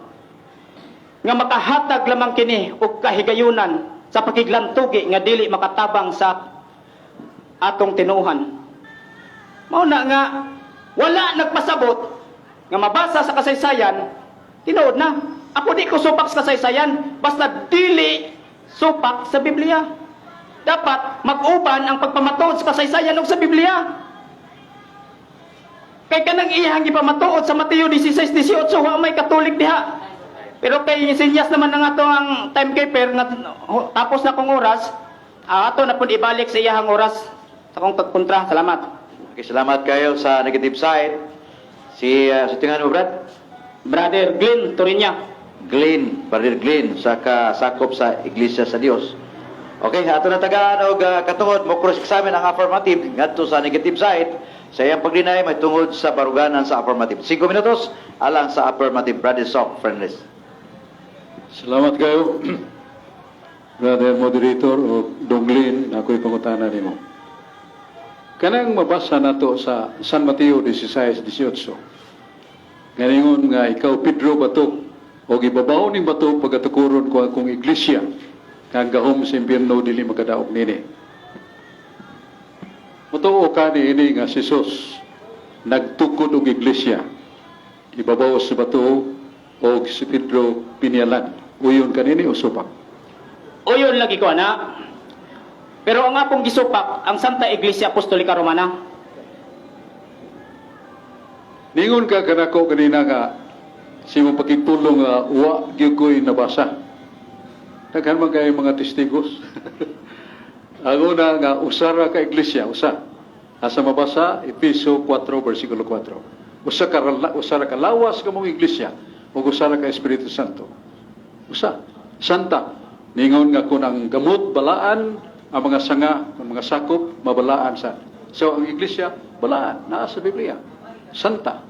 nga makahatag lamang kini og kahigayunan sa pakiglantugi nga dili makatabang sa atong tinuuhan. Mao na nga wala nagpasabot nga mabasa sa kasaysayan, tinuod na. Ako di ko supak sa kasaysayan basta dili supak sa Biblia. Dapat mag-uban ang pagpamatuod sa kasaysayan ug sa Biblia. Kay kanang iyang gipamatuod sa Mateo 16:18 wa may Katolik diha. Pero kay sinyas naman na nga to ang timekeeper nga tapos na kong oras, ato na pud ibalik sa iyang oras sa kong pagkontra. Salamat.
Okay, salamat kayo sa negative side. Si tingnan mo, Brad?
Brother Glenn Torinya.
Brother Glenn, sa kasakop sa Iglesia sa Dios. Okay, ato na tagaan og katungod mo cross-examine ang affirmative ngadto sa negative side. Sa iyang pagdinay may tungod sa baruganan sa affirmative. 5 minutos alang sa affirmative. Brother Sok, friendless.
Salamat kayo, Brother Moderator o Donglin, ako'y pangutana nimo. Kanang mabasa nato sa San Mateo 16:18. Ganingon nga ikaw Pedro bato o gibabaw ning bato pagatukuron ko akong iglesia kang gahom sa impierno dili makadaog nini. Mutuo ka ni ini nga si Jesus nagtukod og iglesia. Ibabaw sa bato o si Pedro pinyalan. Uyon kanini o supak?
Uyon lagi ko ana. Pero ang akong gisupak ang Santa Iglesia Apostolika Romana.
Ningon ka kanako kanina nga si mo pakitulong nga wa gyud ko'y nabasa. Daghan man kay mga testigos. Ang una nga usara ka iglesia, usa. Asa mabasa Efeso 4 versikulo 4. Usara ka lawas ka mong iglesia ug usara ka Espiritu Santo. Usa, santa. Ningon nga kung ang gamot balaan, ang mga sanga, ang mga sakop mabalaan sa. So ang iglesia balaan naa sa Biblia. Santa.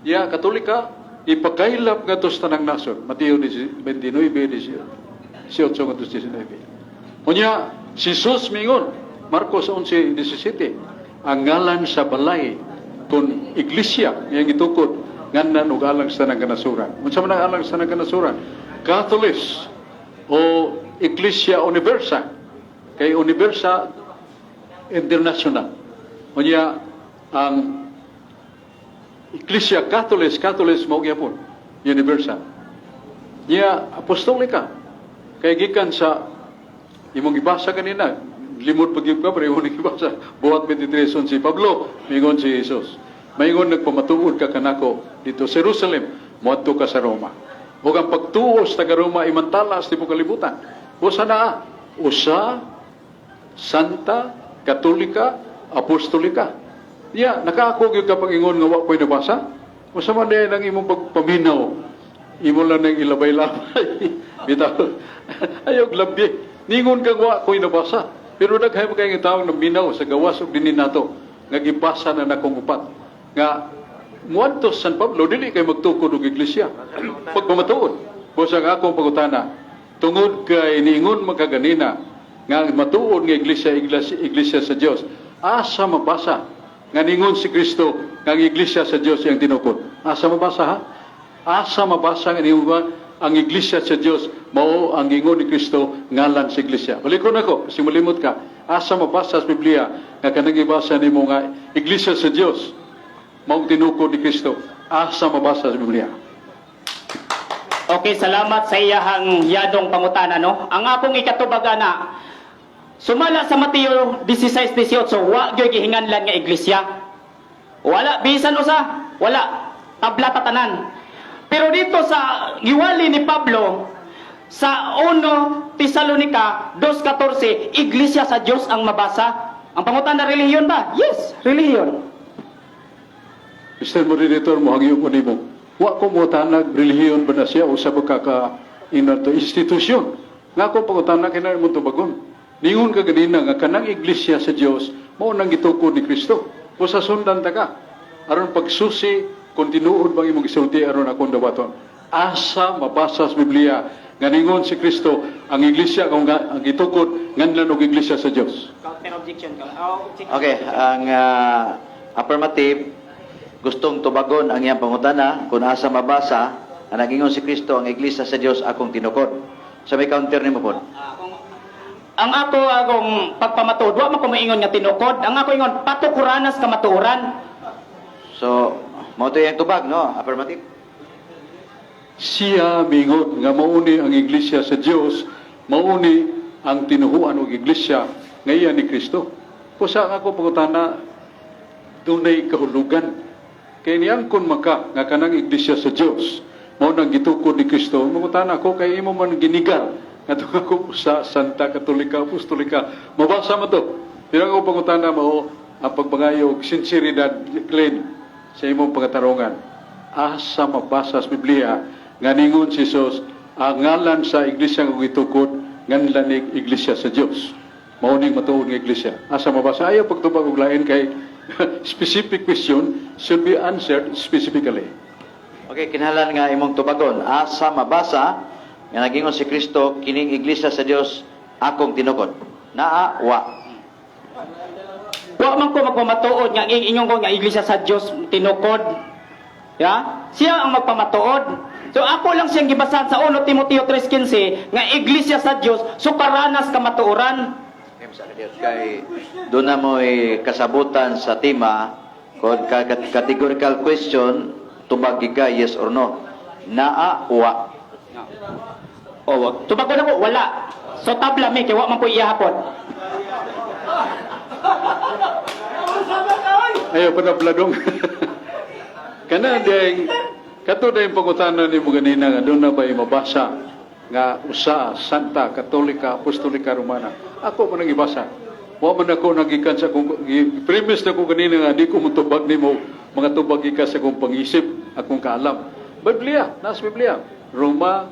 Ya Katolika ipakailap nga tos tanang nason. Mateo 29:18-19. Unya si Jesus mingon Marcos 11:17 ang ngalan sa balay kun iglesia nga gitukod ngandan og alang sa tanang kanasuran. Unsa man ang alang sa tanang kanasuran? Catholics o Iglesia Universa kay Universa International. Unya ang Iglesia Catholics mao gyapon Universa. Nya apostolika kay gikan sa imong gibasa kanina limot pagyud ka pero imong gibasa buhat 23 si Pablo mingon si Jesus. Maingon nagpamatuod ka kanako dito sa Jerusalem moadto ka sa Roma. Ug ang pagtuo sa taga Roma imantala sa tibuok kalibutan. Usa na, usa, santa, katolika, apostolika. Nakaako gyud ka pag-ingon nga wa ko'y nabasa. Usa man din ang imong pagpaminaw. Imo lang nang ilabay-labay. Bitaw. Ayog labi. Ningon kang wa ko'y nabasa. Pero daghay mo kayong tawag na minaw sa gawas ug dinhi nato nga gibasa na nakong upat. Nga muadto San Pablo dili kay magtukod og iglesia. Pagpamatuod. Busa ang akong pangutana, tungod kay niingon makaganina nga matuod nga iglesia sa Dios. Asa mabasa nga ningon si Kristo nga ang iglesia sa Dios ang tinukod. Asa mabasa ha? Asa mabasa nga ningon ang iglesia sa Dios mao ang ingon ni Kristo ngalan sa iglesia. Balikon ako, kasi malimot ka. Asa mabasa sa Biblia nga kanang ibasa nimo nga iglesia sa Dios mao tinukod ni Kristo. Asa mabasa sa Biblia.
Okay, salamat sa iyahang yadong pangutana, no? Ang akong ikatubag na, sumala sa Mateo 16:18, wa gyoy gihinganlan nga iglesia. Wala, bisan usa, wala, tabla tatanan. Pero dito sa giwali ni Pablo, sa 1 Tesalonica 2:14, iglesia sa Dios ang mabasa. Ang pangutana, relihiyon ba? Yes, relihiyon.
Mr. Moderator, mohangyo ko nimo. Wa ko mo tanag relihiyon ba na siya o sa pagkaka inato institusyon. Nga ko pangutana kina mo tubagon. Ningon ka ganina nga kanang iglesia sa Dios mao nang gitukod ni Kristo. O sa sundan ta ka. Aron pagsusi kung tinuod bang imong gisulti aron akong dawaton. Asa mabasa sa Biblia nga ningon si Kristo ang iglesia kung ang gitukod nganlan og iglesia sa Dios.
Counter objection ka.
Okay, ang affirmative, gustong tubagon ang iyang pangutana kung asa mabasa ang nagingon si Kristo ang iglesia sa Dios akong tinukod. Sa may counter nimo po.
Ang ako akong pagpamatud, wa man ko moingon nga tinukod. Ang ako ingon patukuranas ka matuoran.
So, mao to yung tubag, no? Affirmative.
Siya mingon nga mauni ang iglesia sa Dios, mauni ang tinuhuan og iglesia ngayon ni Kristo. Kusa ako pangutana dunay kahulugan. Kay niyang kun maka nga kanang iglesia sa Dios, mao nang gitukod ni Kristo. Mangutana ko kay imo man ginigal ngadto ako sa Santa Katolika Apostolika. Mabasa mo to. Pero ako pangutana mo ang pagbangayog sinseridad clean sa imong pagatarungan. Asa mabasa sa Biblia nga ningon si Jesus ang ngalan sa iglesia nga gitukod nganlan ni iglesia sa Dios. Mao ning matuod nga iglesia. Asa mabasa ayo pagtubag og lain kay specific question should be answered specifically.
Okay, kinahanglan nga imong tubagon. Asa mabasa nga nagingon si Kristo kining iglesia sa Dios akong tinukod. Naa wa.
Wa man ko magpamatuod nga ingon ko nga iglesia sa Dios tinukod. Ya? Siya ang magpamatuod. So ako lang siyang gibasahan sa 1 Timoteo 3:15 nga iglesia sa Dios sukaranas ka matuoran.
Kay doon na mo kasabutan sa tema kung categorical question tubag ka yes or no. Naa wa.
Oh, tubagon ako wala. So tabla mi kay wa man ko iyahapon.
Ayo panapladong. Kana ding kato ding pangutana ni mo ganina nga doon na ba mabasa nga usa Santa Katolika Apostolika Romana. Ako man nang ibasa. Wa man ako nagikan sa kung premise na ko ganina nga di ko mutubag nimo mga tubag ka sa kong pangisip akong kaalam. Biblia, nas Biblia. Roma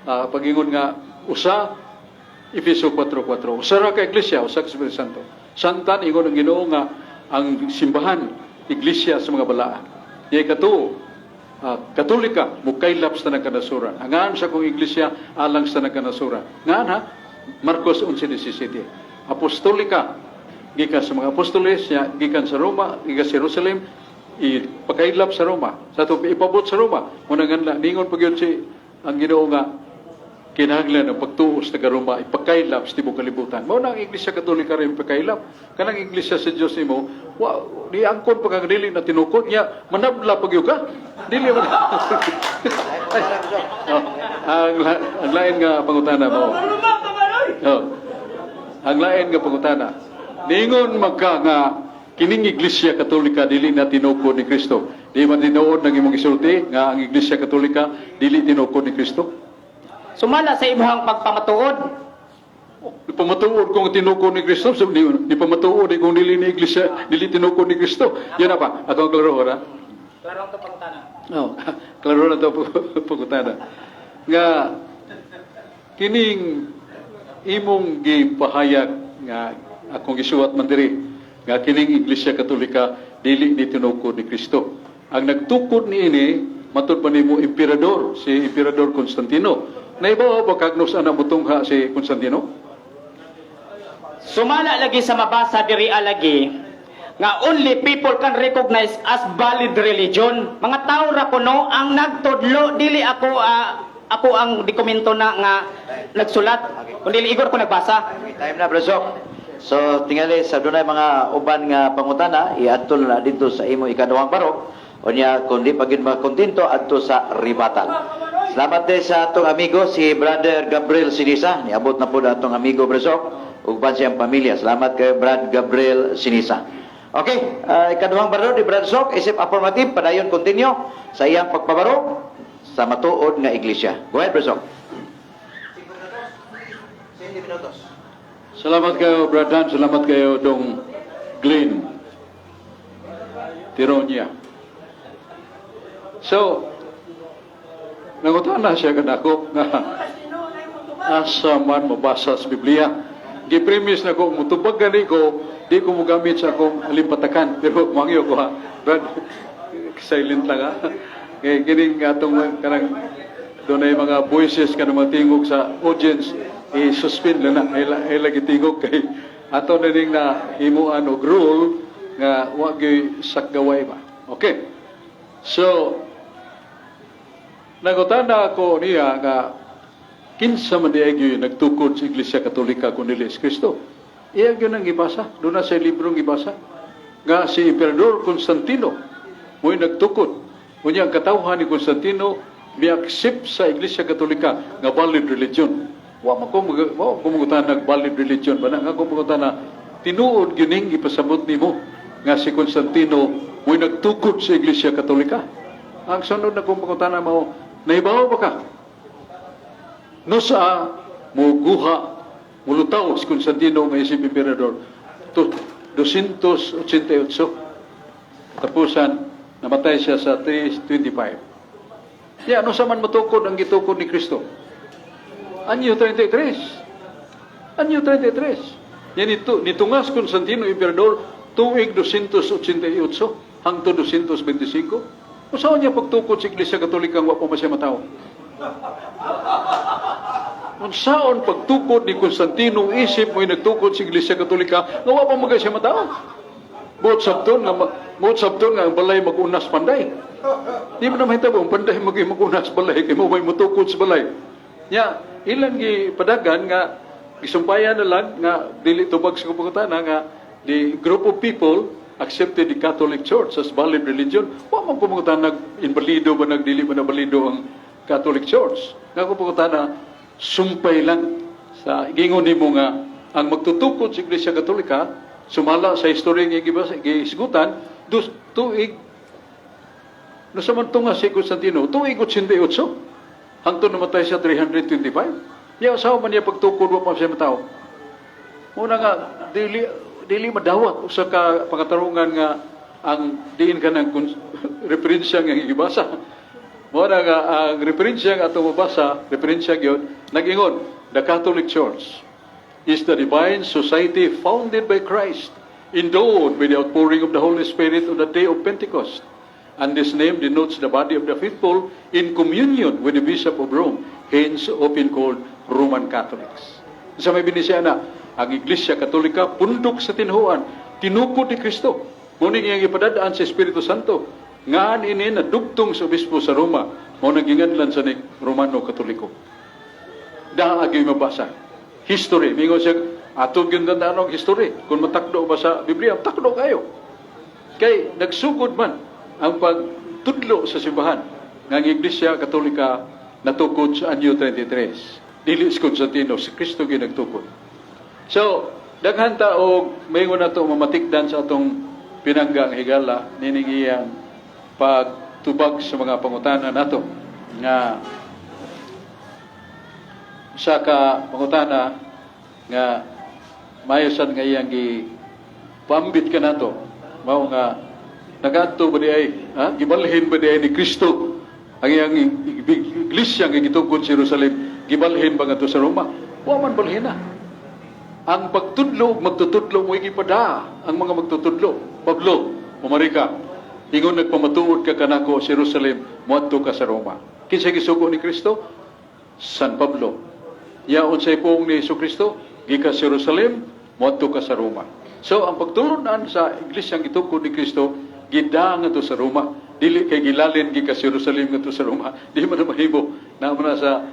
pagingon nga usa Efeso 4:4. Usa ra ka iglesia, usa ka Espiritu Santo. Santa ingon ang Ginoo nga ang simbahan iglesia sa mga balaan. Yay katuo Katolika, mukaylap sa nagkanasuran. Hangaan sa kong iglesia, alang sa nagkanasuran. Ngaan ha? Marcos 11:17. Apostolika, gikan sa mga apostoles, gikan sa Roma, gikan sa Jerusalem, ipakaylap sa Roma. Sa ito, ipabot sa Roma. Munang nga, ningon pag yun si, ang Ginoo nga, kinahanglan ng pagtuos taga Roma, ipakaylap sa tibok kalibutan. Mao na ang iglesia Katolika rin ipakaylap. Kanang iglesia sa Diyos nimo, di angkon pagkakadili na tinukod niya, manabla pag ka. Dili man. Ang lain nga pangutana mo. Ang lain nga pangutana. Ningon magka nga kining iglesia Katolika dili na tinukod ni Kristo. Di man tinuod ng imong gisulti nga ang Iglesia Katolika dili tinukod ni Kristo?
Sumala sa imong pagpamatuod.
Di pamatuod kung tinukod ni Kristo, di pamatuod kung dili ni Iglesia, dili tinukod ni Kristo. Yan na pa, atong klaro ha?
Klaro ang pangutana.
No, klaro na ito pagkutana. Nga, kining imong gipahayag nga akong gisuwat man diri nga kining Iglesia Katolika dili ni tinukod ni Kristo. Ang nagtukod ni ini matud pa nimo emperador, si Emperador Constantino. Naibaw ba kagnos ana mutungha si Constantino?
Sumala lagi sa mabasa diri lagi nga only people can recognize as valid religion. Mga tao ra kuno ang nagtudlo, dili ako ang dokumento na nga nagsulat. Kundi igor ko nagbasa.
Time na, Brasok. So, tingali sa dunay mga uban nga pangutana, iatol na dito sa imo ikaduhang barok. O niya, kundi pagin makontento, adto sa ribatal. Salamat din sa atong amigo, si Brother Gabriel Sinisa. Niabot na po na atong amigo, Brasok. Ugban siyang pamilya. Salamat kay Brad Gabriel Sinisa. Okay, ikaduhang barok ni Brother Sok, isip affirmative, padayon continue sa iyang pagpabarok sa matuod nga iglesia. Go ahead, Brother Sok.
Salamat kayo, Brad Dan. Salamat kayo, Dong Glenn Tironia. So, nangutan na siya kanako nga asa man mabasa sa Biblia. Gipremis na ko, mutubag gani ko, di ko mogamit sa akong alimpatakan. Pero mangyo ko ha, Brad, silent lang ha. Kaya kining atong karang doon ay mga voices ka na matingog sa audience, i-suspend lang na, ay lagi tingog kay ato na rin na himuan o rule nga wag sakgaway ba. Okay. So, nagutan na ako niya nga kinsa man diagyo nagtukod sa Iglesia Katolika kundi si Kristo. Iya gyud ang gibasa, doon na sa librong gibasa nga si Emperador Constantino mo'y nagtukod. Unya ang katawhan ni Constantino mi-accept sa Iglesia Katolika nga valid religion. Wa man ko kumugutan nag valid religion ba na nga kumugutan na tinuod gining ipasabot nimo nga si Constantino mo'y nagtukod sa Iglesia Katolika. Ang sunod na kumugutan na mo, nahibaw ba ka? No sa muguha, mulutaw si Constantino nga isip Emperador 288. Tapusan, namatay siya sa 325. Ano sa man matukod ang gitukod ni Kristo? Anyo 33. Anyo 33. Yan ito, nitungas Constantino Emperador tuig 288 hangtod 225. Usaw niya pagtukod sa Iglesia Katolika nga wa pa siya matao. Unsaon pagtukod ni Constantino isip mo'y nagtukod sa Iglesia Katolika nga wa pa magay siya matao. Buot sabton nga ang balay mag-unas panday. Di mo na mahitabo ang panday mag-unas balay kay mo may mutukod sa balay. Nya ilang gipadagan nga gisumpayan na lang nga dili tubag sa kapagutana nga the group of people accepted the Catholic Church as valid religion. Wa man pumugutan nag-invalido ba nagdili ba na balido ang Catholic Church. Nga pumugutan sumpay lang sa gingon nimo nga ang magtutukod sa Iglesia Katolika sumala sa istorya nga gisgutan tuig no sa man tunga si Constantino tuig 88 hangtod namatay siya 325. Ya usaw man niya pagtukod wa pa siya matao. Una nga dili madawat usa ka pangatarungan nga ang diin ka ng referensya nga gibasa. Muna nga ang referensya nga ato mabasa, referensya gyud nag-ingon, the Catholic Church is the divine society founded by Christ, endowed with the outpouring of the Holy Spirit on the day of Pentecost. And this name denotes the body of the faithful in communion with the Bishop of Rome, hence often called Roman Catholics. Sa may binisya na, ang Iglesia Katolika, pundok sa tinhuan, tinukod ni Kristo. Ngunit iyang ipadadaan sa Espiritu Santo, nga ini na dugtong sa obispo sa Roma, mo naginganlan sa ni Romano Katoliko. Dahil agi mabasa. History. Mingon siya, atong gandaan ang history. Kung matakdo ba sa Biblia, takdo kayo. Kay nagsugod man ang pagtudlo sa simbahan ng Iglesia Katolika natukod sa anyo 33. Dili si Constantino, si Kristo ginagtukod. So, daghan ta og mayingon nato mamatikdan sa atong pinanggang higala nining iyang pagtubag sa mga pangutana nato nga sa ka pangutana nga mayosan nga iyang pambit ka nato mao nga nagadto ba di ay gibalhin ba di ay ni Kristo ang iyang iglesia nga gitugkod sa Jerusalem gibalhin ba ngadto sa Roma wa man balhin na ang pagtudlo magtutudlo mo gipada ang mga magtutudlo Pablo umarika ingon nagpamatuod ka kanako sa Jerusalem moadto ka sa Roma kinsa gisugo ni Kristo San Pablo yaon sa ipong ni Jesucristo gikan sa Jerusalem moadto ka sa Roma. So ang pagtulunan sa iglesia ang gitukod ni Kristo gida ngadto sa Roma dili kay gilalin gikan sa Jerusalem ngadto sa Roma di man mahimo na sa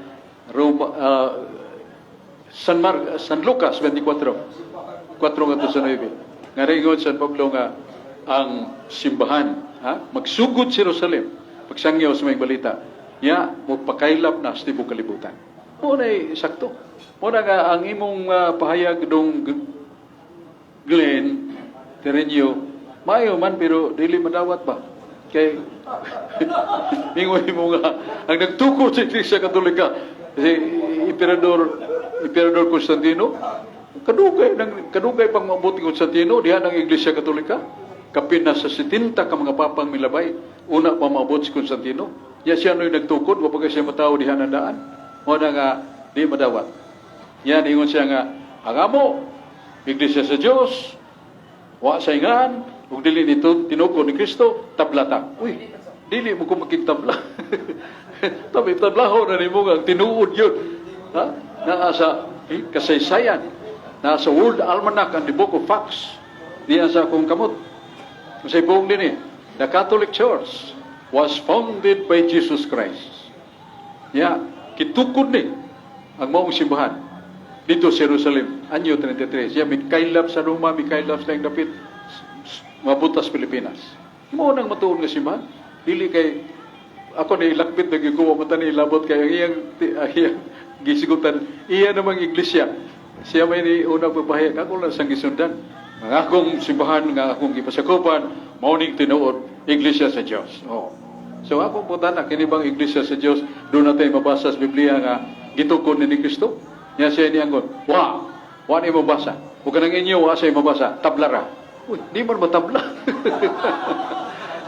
Roma San Lucas 24 ngadto sa 9 nga ringon San Pablo nga ang simbahan magsugod sa Jerusalem pagsangyaw sa may balita ya mo pakailap na sa tibok kalibutan mo na sakto mo na nga ang imong pahayag dong Glenn Terenyo mayo man pero dili madawat ba kay mingoy mo nga ang nagtukod sa Iglesia Katolika si Emperador Constantino kadugay pang mabuti Constantino diha ng Iglesia Katolika kapin na sa 70 ka mga papang milabay una pa maabot si Constantino ya siya no'y nagtukod wa pa siya matao diha na daan mo na nga di madawat yan ingon siya nga ang amo Iglesia sa Dios wa saingan ug dili nito tinukod ni Kristo tablata uy dili mo ko makigtabla tabi tablaho na nimo nga tinuod yun naa sa kasaysayan naa sa World Almanac and the Book of Facts diya sa akong kamot sa ibong din the Catholic Church was founded by Jesus Christ kitukod ni ang maong simbahan dito sa Jerusalem anyo 33 siya mikailap sa Roma mikailap sa dapit mabutas Pilipinas mo nang matuon nga simbahan dili kay ako ni lakbit na gikuha mo tani labot kay ang iyang gisigutan iya namang iglesia siya may ni unang papahayag ako lang sang gisundan ang akong simbahan nga akong gipasakupan mauning tinuod iglesia sa Dios so akong putana kini bang iglesia sa Dios doon natin mabasa sa Biblia nga gitukod ni Kristo nya siya nianggon wa ni mabasa ug kanang inyo wa say mabasa tablara uy di man matabla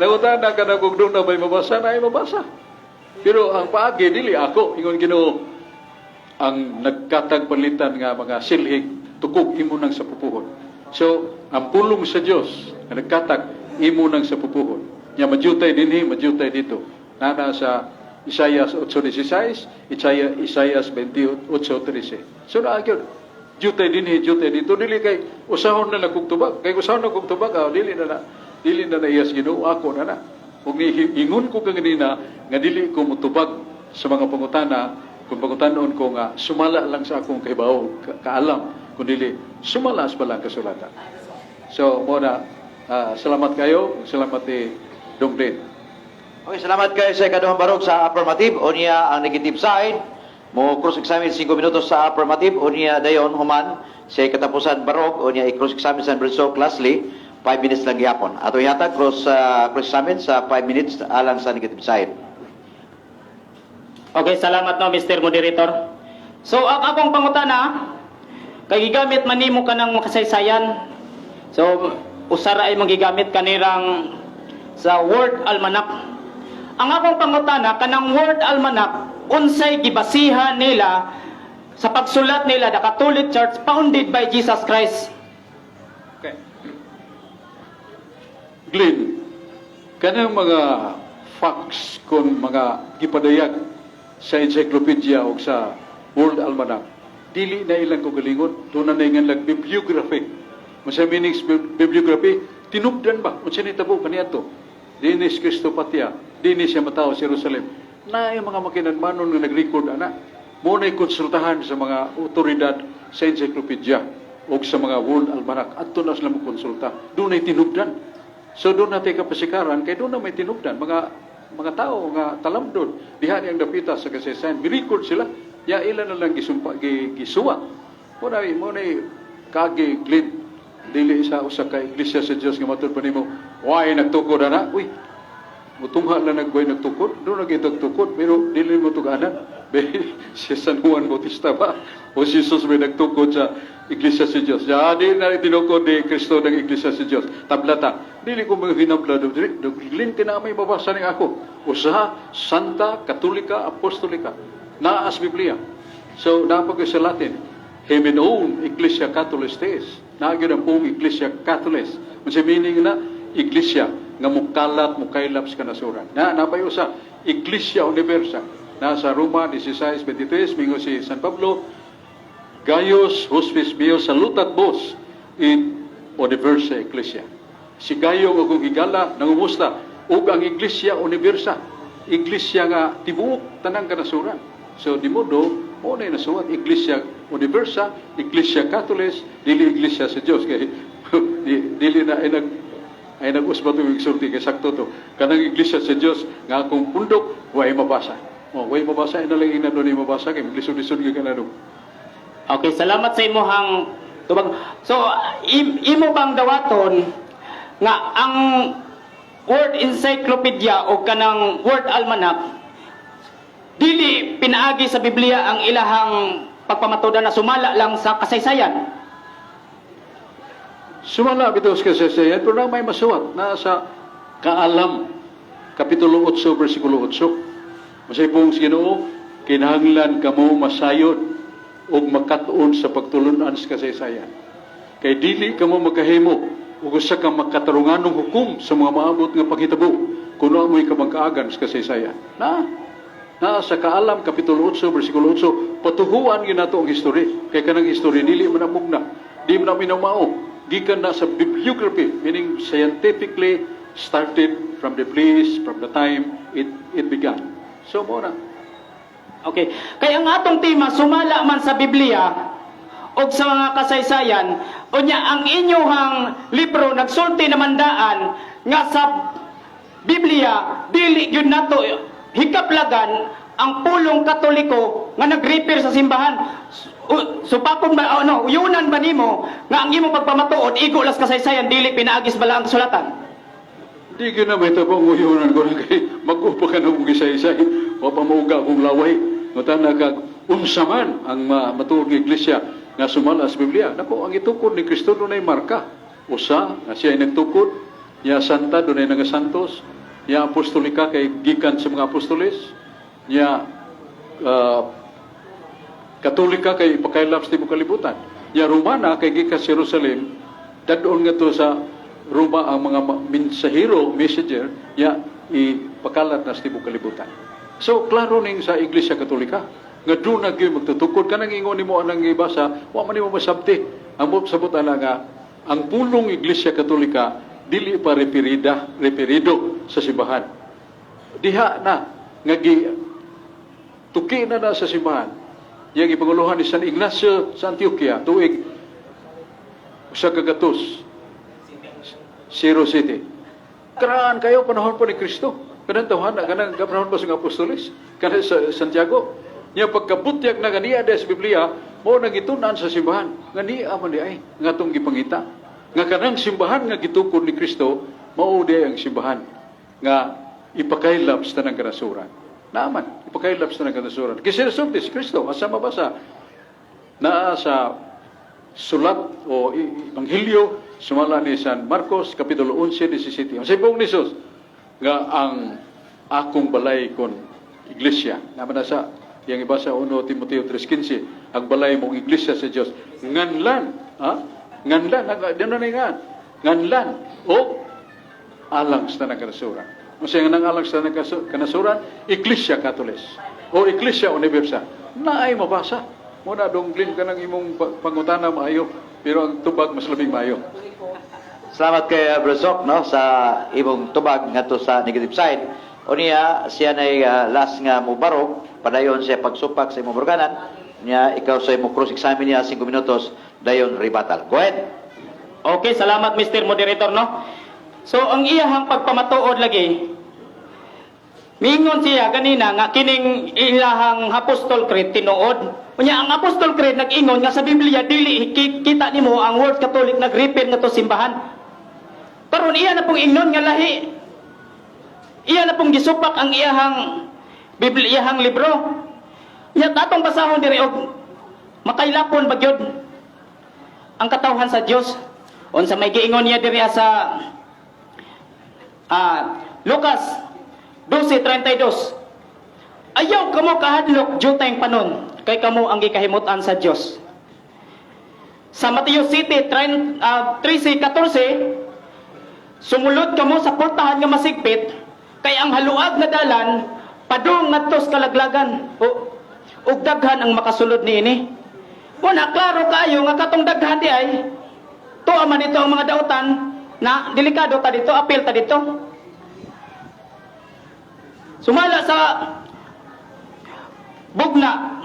nangutana ka na kung doon na may mabasa na ay mabasa pero ang paagi dili ako ingon Ginoo ang nagkatag palitan nga mga silhig tukog imo nang sa pupuhon so ang pulong sa Dios nga nagkatag imo nang sa pupuhon nya madyutay dinhi madyutay dito nana sa Isaias 8:16, Isaias 28:13. So naagyon, jutay dito dili kay usahon na kog tubag. Kay usahon na kog tubag, dili na iyas Ginoo ako na. Ug ingon ko kanina nga dili ko mutubag sa mga pangutana kung pangutanon ko nga sumala lang sa akong kahibaw, kaalam kundi sumala sa balang kasulatan. So mo na salamat kayo, salamat ni Dong Glenn.
Okay, salamat kayo sa ikaduhang barog sa affirmative. O niya ang negative side. Mo cross-examine 5 minutos sa affirmative. O niya dayon human sa katapusan barog. O niya i-cross-examine sa Brilso Classly. 5 minutes lang gyapon. Ato yata cross-examine sa 5 minutes alang sa negative side.
Okay, salamat no Mr. Moderator. So ang akong pangutana kay gigamit man nimo kanang makasaysayan. So usara ay magigamit kanirang sa World Almanac. Ang akong pangutana kanang World Almanac unsay gibasihan nila sa pagsulat nila the Catholic Church founded by Jesus Christ.
Okay. Glenn, kanang mga facts kung mga gipadayag sa encyclopedia o sa World Almanac, dili na ilang kagalingon, tunan na nga bibliography. Masa meanings bibliography, tinubdan ba? Kung sinitabo kaniya to, dinis Cristopatia, dinis siya matao sa Jerusalem. Na yung mga makinagmanon na nag-record, muna'y konsultahan sa mga otoridad sa encyclopedia o sa mga World Almanac. At doon na sila konsulta. Doon ay tinubdan. So doon natin kapasikaran, kaya doon na may tinubdan. Mga tao, mga talamdod, dihan yung dapita sa kasaysayan. May-record sila. Ya ilan na lang gisuwa. Muna'y kagi, Glenn, dili sa usa ka iglesia sa Dios nga matud pa nimo, why nagtukod na? Uy, Mutungha lang nagbuhay nagtukod, doon nagtukod, pero dili mo tuganan. Si San Juan Bautista ba? O si Jesus may nagtukod sa Iglesia si Diyos. Ya, di na tinukod ni Kristo ng Iglesia si Diyos. Tablata. Dili ko mga hinablado. Dili tinamay babasa ni ako. Usaha, Santa, Katolika, Apostolika. Naas Biblia. So, napag sa Latin. Hemenon, Iglesia Catholis Teis. Nagyan ang pong Iglesia Catholis. Kasi meaning na, Iglesia nga mukalat, mukailap sa kanasuran. Napayo sa Iglesia Universa. Nasa Roma 16:23, mingo si San Pablo, Gaius hospes meo salutat vos in Universa Ecclesia. Si Gayo ug higala nangumusta ug ang Iglesia Universa, Iglesia nga tibuok tanang kanasuran. So di modo mo na nasuwat Iglesia Universa, Iglesia Catholis, dili Iglesia sa Dios kay dili na ay nag-usba ito yung sulti kay sakto to. Kanang Iglesia sa Diyos nga akong pundok, huwag mabasa. Huwag mabasa, inalang ina doon mabasa kay maglisod-lisod ka na doon.
Okay, salamat sa imuhang tubag. So, imo bang dawaton nga ang Word Encyclopedia o kanang Word Almanac dili pinaagi sa Biblia ang ilahang pagpamatudan na sumala lang sa kasaysayan?
Sumala bitaw sa kasaysayan, pero na may masuwat na sa Kaalam, Kapitulo 8, versikulo 8. Masay pong Ginoo, kinahanglan kamo masayod o makatuon sa pagtulunan sa kasaysayan. Kay dili kamo magkahimo ug usa ka makatarunganong hukom sa mga maabot nga paghitabo kuno amoy kamag-aagan sa kasaysayan. Na sa Kaalam, Kapitulo 8, versikulo 8, patuhuan yun nato ang history. Kay kanang history, dili man amugna, di man namin mao. Gikan na sa bibliography, meaning scientifically started from the place, from the time it began. So, muna.
Okay. Kaya ang atong tema, sumala man sa Biblia o sa mga kasaysayan, o niya ang inyong libro nagsulti na mandaan nga sa Biblia, dili yun nato hikaplagan ang pulong Katoliko nga nag-repair sa simbahan. Supakon ba, uyunan ba nimo nga ang imong pagpamatuod igo las kasaysayan dili pinaagis bala ang sulatan?
Di ginamay ito pang uyunan ko na kay mag-upa ka na kong isa-isay o pamuga kong laway. Ngutan na kag unsaman ang matuod ng iglesia nga sumala sa Biblia. Naku, ang itukod ni Kristo doon ay marka. Usa, na siya ay nagtukod, niya santa doon ay nagasantos, niya apostolika kay gikan sa mga apostoles, niya Katolika kay ipakailap sa tibok kalibutan. Ya Romana kay gikan sa Jerusalem, dadon nga to sa Roma ang mga mensahero, messenger, ya ipakalat na sa tibok kalibutan. So klaro ning sa Iglesia Katolika nga doon na gyud magtutukod kanang ingon nimo anang ibasa, wa man nimo masabti. Ang sabot ana nga ang pulong Iglesia Katolika dili pa referido sa simbahan. Diha na nga tuki na sa simbahan. Yang ipanguluhan ni San Ignacio sa Antioquia, tuig sa kagatos, 0 Karaan kayo panahon po ni Kristo. Kanang tawhan na, kanang panahon po sa apostolis, kanang sa Santiago. Yung pagkabutyag na ganiya sa Biblia, mo nagitunan sa simbahan. Ganiya man di ay, nga itong gipangita. Nga kanang simbahan nga gitukod ni Kristo, mao di ang simbahan nga ipakailap sa tanang kanasuran. Naaman, ipakailap sa tanang kanasuran. Kasi nasulti si Kristo, asa mabasa na sa sulat o Ebanghelyo sumala ni San Marcos, Kapitulo 11:17. Sa ibong nisos, nga ang akong balay kon iglesia. Naman na sa yang ibasa 1 Timoteo 3:15, ang balay mong iglesia sa Dios. Nganlan, nganlan, nganlan, o alang sa tanang kanasuran. Masaya nga nang alang sa tanang kanasuran, Iglesia Catholis, o Iglesia Universa. Naay mabasa. Muna dongglin ka ng imong pangutana maayo, pero ang tubag mas labing maayo.
Salamat kay Brazok no sa imong tubag ngadto sa negative side. O niya siya nay last nga mubarog padayon siya pagsupak sa imong organan. Niya ikaw sa imong cross examine niya 5 minutos dayon rebuttal. Go ahead.
Okay, salamat Mr. Moderator no. So ang iyahang pagpamatuod lagi mingon siya kanina nga kining ilahang Apostol Creed tinuod. Unya ang Apostol Creed nag-ingon nga sa Biblia dili kita nimo ang World Catholic nag-repair nga to simbahan. Karon iya na pong ingnon nga lahi. Iya na pong gisupak ang iyahang Biblia, iyahang libro. Nya atong basahon diri og makailapon bagyod ang katawhan sa Dios. Unsa may giingon niya diri sa Lucas 12:32. Ayaw kamo kahadlok jutay panon kay kamo ang gikahimutan sa Dios. Sa Mateo 13:14, sumulod kamo sa portahan nga masigpit kay ang haluag nga dalan padung ngadto sa kalaglagan ug daghan ang makasulod niini. Muna klaro kayo nga katong daghan di ay tuwa man ito ang mga dautan na delikado ta dito, apil ta dito. Sumala sa bugna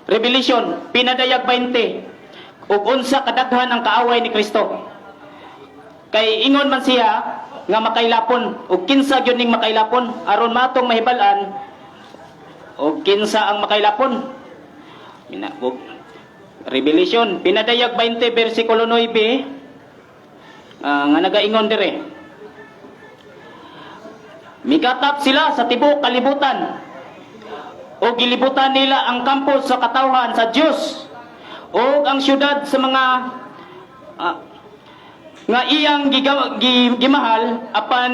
Revelation pinadayag 20 ug unsa kadaghan ang kaaway ni Kristo. Kay ingon man siya nga makailapon ug kinsa gyud ning makailapon aron matong mahibal-an ug kinsa ang makailapon. Revelation pinadayag 20 bersikulo 9 nga nagaingon dire. Mikatap sila sa tibuok kalibutan o gilibutan nila ang kampo sa katawhan sa Dios o ang syudad sa mga nga iyang gimahal apan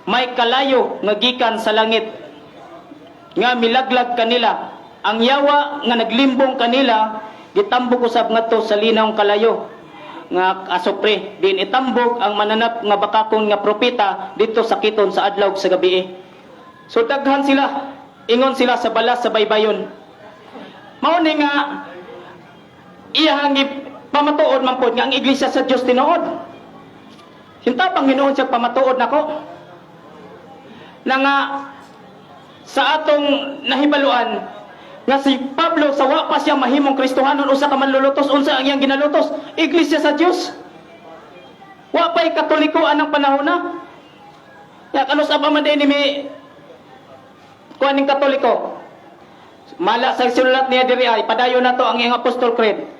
may kalayo nga gikan sa langit nga milaglag kanila ang yawa nga naglimbong kanila gitambok usab ngadto sa linawng kalayo nga asopre din itambok ang mananap nga bakakon nga propeta dito sa kiton sa adlaw sa gabi. So daghan sila, ingon sila sa balas sa baybayon. Mao ni nga iyang pamatuod man pod nga ang iglesia sa Dios tinuod. Hinta pang hinuon siya pamatuod nako. Na nga sa atong nahibaluan nga si Pablo sa wa pa siya mahimong Kristohanon usa ka manlulutos, unsa ang iyang ginalutos? Iglesia sa Dios. Wa pa'y Katoliko anang panahon na. Ya kanus aba man din ni kuaning Katoliko. Mala sa sinulat niya diri ay padayon nato ang iyang Apostol Creed.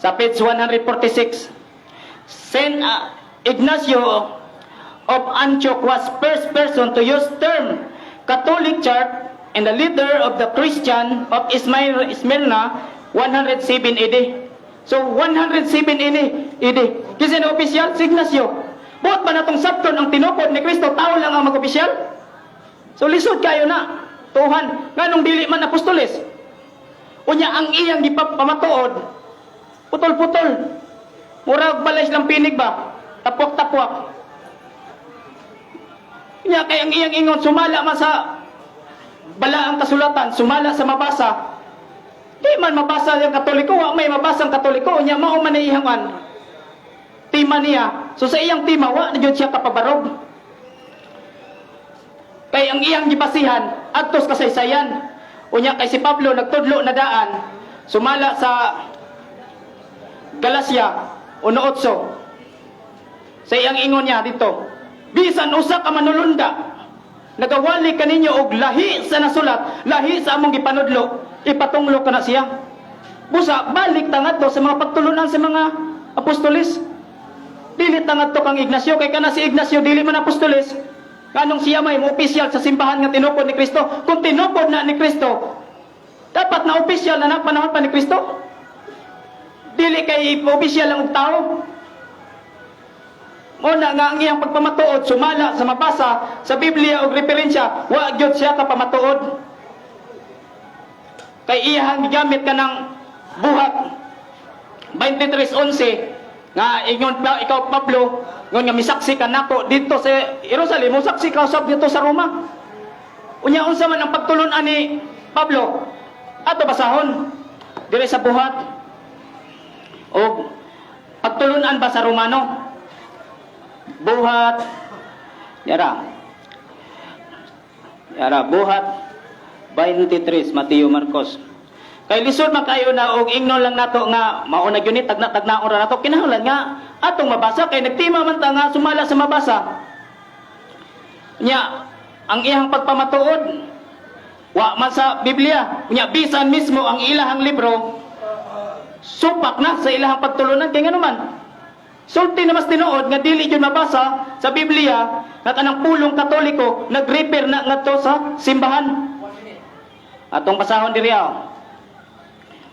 Sa page 146. Saint Ignacio of Antioch was first person to use term Catholic Church and the leader of the Christian of Smyrna 107 AD. So 107 AD. Kasi na opisyal si Ignacio. Buot ba natong sabton ang tinupod ni Kristo tao lang ang mag-opisyal? So lisod kayo na. Tuhan, nganong dili man apostoles. Unya ang iyang gipamatuod putol-putol. Murag balay lang pinig ba? Tapwak-tapwak. Unya kay ang iyang ingon sumala man sa bala ang kasulatan, sumala sa mabasa. Di man mabasa yung Katoliko, wa may mabasa ang Katoliko, nya mao man ihangan. Tima niya. So sa iyang tima, wa na jud siya kapabarog. Kay ang iyang gibasihan, adtos kasaysayan. Unya kay si Pablo nagtudlo na daan, sumala sa Galacia 1:8. Sa iyang ingon niya dito, bisan usa ka manulunda nagawali kaninyo og lahi sa nasulat, lahi sa among gipanudlo, ipatunglo kana siya. Busa balik tangadto sa mga pagtulunan sa mga apostoles. Dili tangadto kang Ignacio kay kana si Ignacio dili man apostoles. Kanong siya may opisyal sa simbahan nga tinupod ni Kristo. Kung tinupod na ni Kristo, dapat na opisyal na panahon pa ni Kristo. Dili kay opisyal lang og tao. Una nga ang iyang pagpamatuod sumala sa mabasa sa Biblia og referensya, wa gyud siya ka pamatuod. Kay iyang gigamit kanang buhat 23:11 nga ingon pa ikaw Pablo ngon nga misaksi ka nako dito sa Jerusalem, musaksi ka usab dito sa Roma. Unya unsa man ang pagtulon-an ni Pablo? Ato basahon dire sa buhat. O pagtulon-an ba sa Romano? Buhat yara buhat 23 Mateo Marcos. Kay lisod man kayo na og ingnon lang nato nga mao na gyud ni tagna-tagnaon ra nato kinahanglan nga atong mabasa kay nagtima man ta nga sumala sa mabasa nya ang iyang pagpamatuod wa man sa Biblia nya bisan mismo ang ilahang libro supak na sa ilahang pagtulunan kay nganuman Sulti na mas tinuod nga dili jud mabasa sa Biblia nga kanang pulong Katoliko nag-repair na ngadto sa simbahan. Atong basahon diri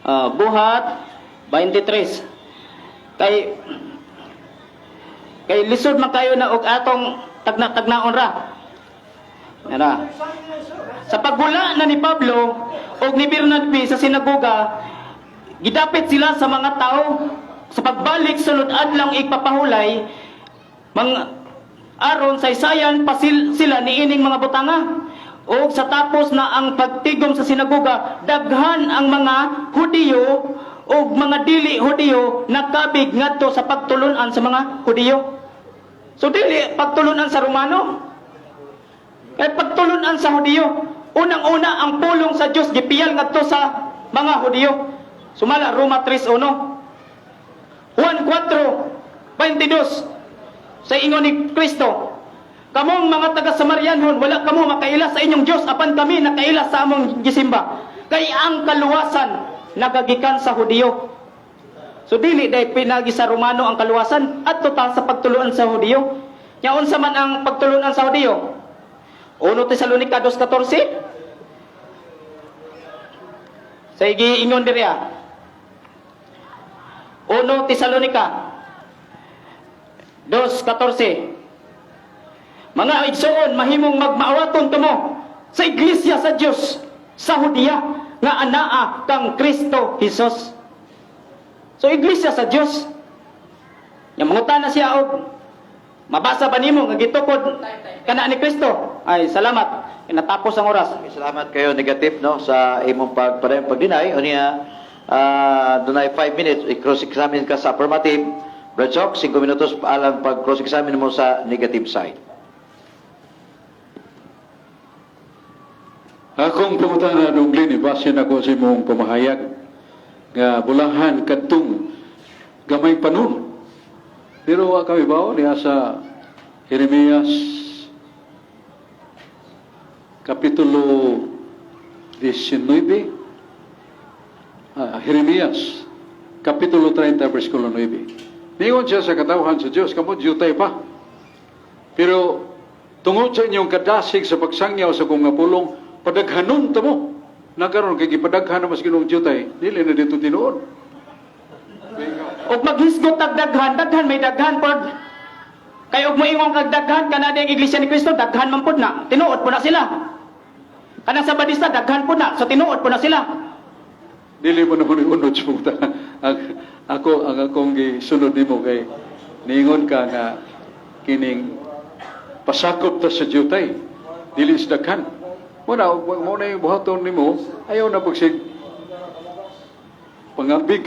buhat 23. Kay lisod man kayo na og atong tagna-tagnaon ra. Nara. Sa paghula na ni Pablo og ni Bernabe sa sinagoga, gidapit sila sa mga tao sa pagbalik sulod adlang igpapahulay aron sa isayan pasil sila niining mga butanga. O sa tapos na ang pagtigom sa sinagoga, daghan ang mga Hudiyo o mga dili Hudiyo nakabig ngadto sa pagtulunan sa mga Hudiyo. So dili pagtulunan sa Romano. Kay pagtulunan sa Hudiyo. Unang-una ang pulong sa Dios gipiyal ngadto sa mga Hudiyo. Sumala Roma 3:1. Juan 4:22 sa ingon ni Kristo, kamong mga taga-Samarianhon wala kamo makaila sa inyong Dios apan kami nakaila sa among gisimba. Kay ang kaluwasan nagagikan sa Hudiyo. So dili day pinagi sa Romano ang kaluwasan adto ta sa pagtuluan sa Hudiyo. Nya unsa man ang pagtuluan sa Hudiyo? 1 Tesalonica 2:14. Sige ingon diri 1 Tesalonica 2:14. Mga igsoon, mahimong magmaawaton kamo sa iglesia sa Dios sa Hudiya nga anaa kang Kristo Jesus. So iglesia sa Dios. Yang mangutana siya og mabasa ba nimo nga gitukod kana ni Kristo? Ay salamat. Natapos ang oras.
Salamat kayo negative no sa imong pagdinay unya dunay 5 minutes i-cross-examine ka sa affirmative. Brad Sok, 5 minutos alang pag-cross-examine mo sa negative side.
Akong pangutana nung Glini, basin ako sa imong pamahayag nga bulahan kadtong gamay panon. Pero kami ba niya sa Jeremias Kapitulo 19, Jeremias Kapitulo 30, versikulo 9. Ningon siya sa katawhan sa Diyos, kamo jutay pa. Pero tungod sa inyong kadasig sa pagsangyaw sa kong pulong, padaghanon ta mo. Nagkaroon kay gipadaghan na mas ginong jutay, dili na dito tinuod.
Og maghisgot tag daghan may daghan pod. Kay og moingon kag daghan kana ang iglesia ni Kristo daghan man pod na. Tinuod po na sila. Kanang sa Badista daghan po na, so tinuod po na sila.
Dili mo naman iunod sa puta. Ang akong gisunod nimo kay ningon ka nga kining pasakop ta sa jutay. Dili sa daghan. Muna yung buhaton nimo, ayaw na pagsig pangabig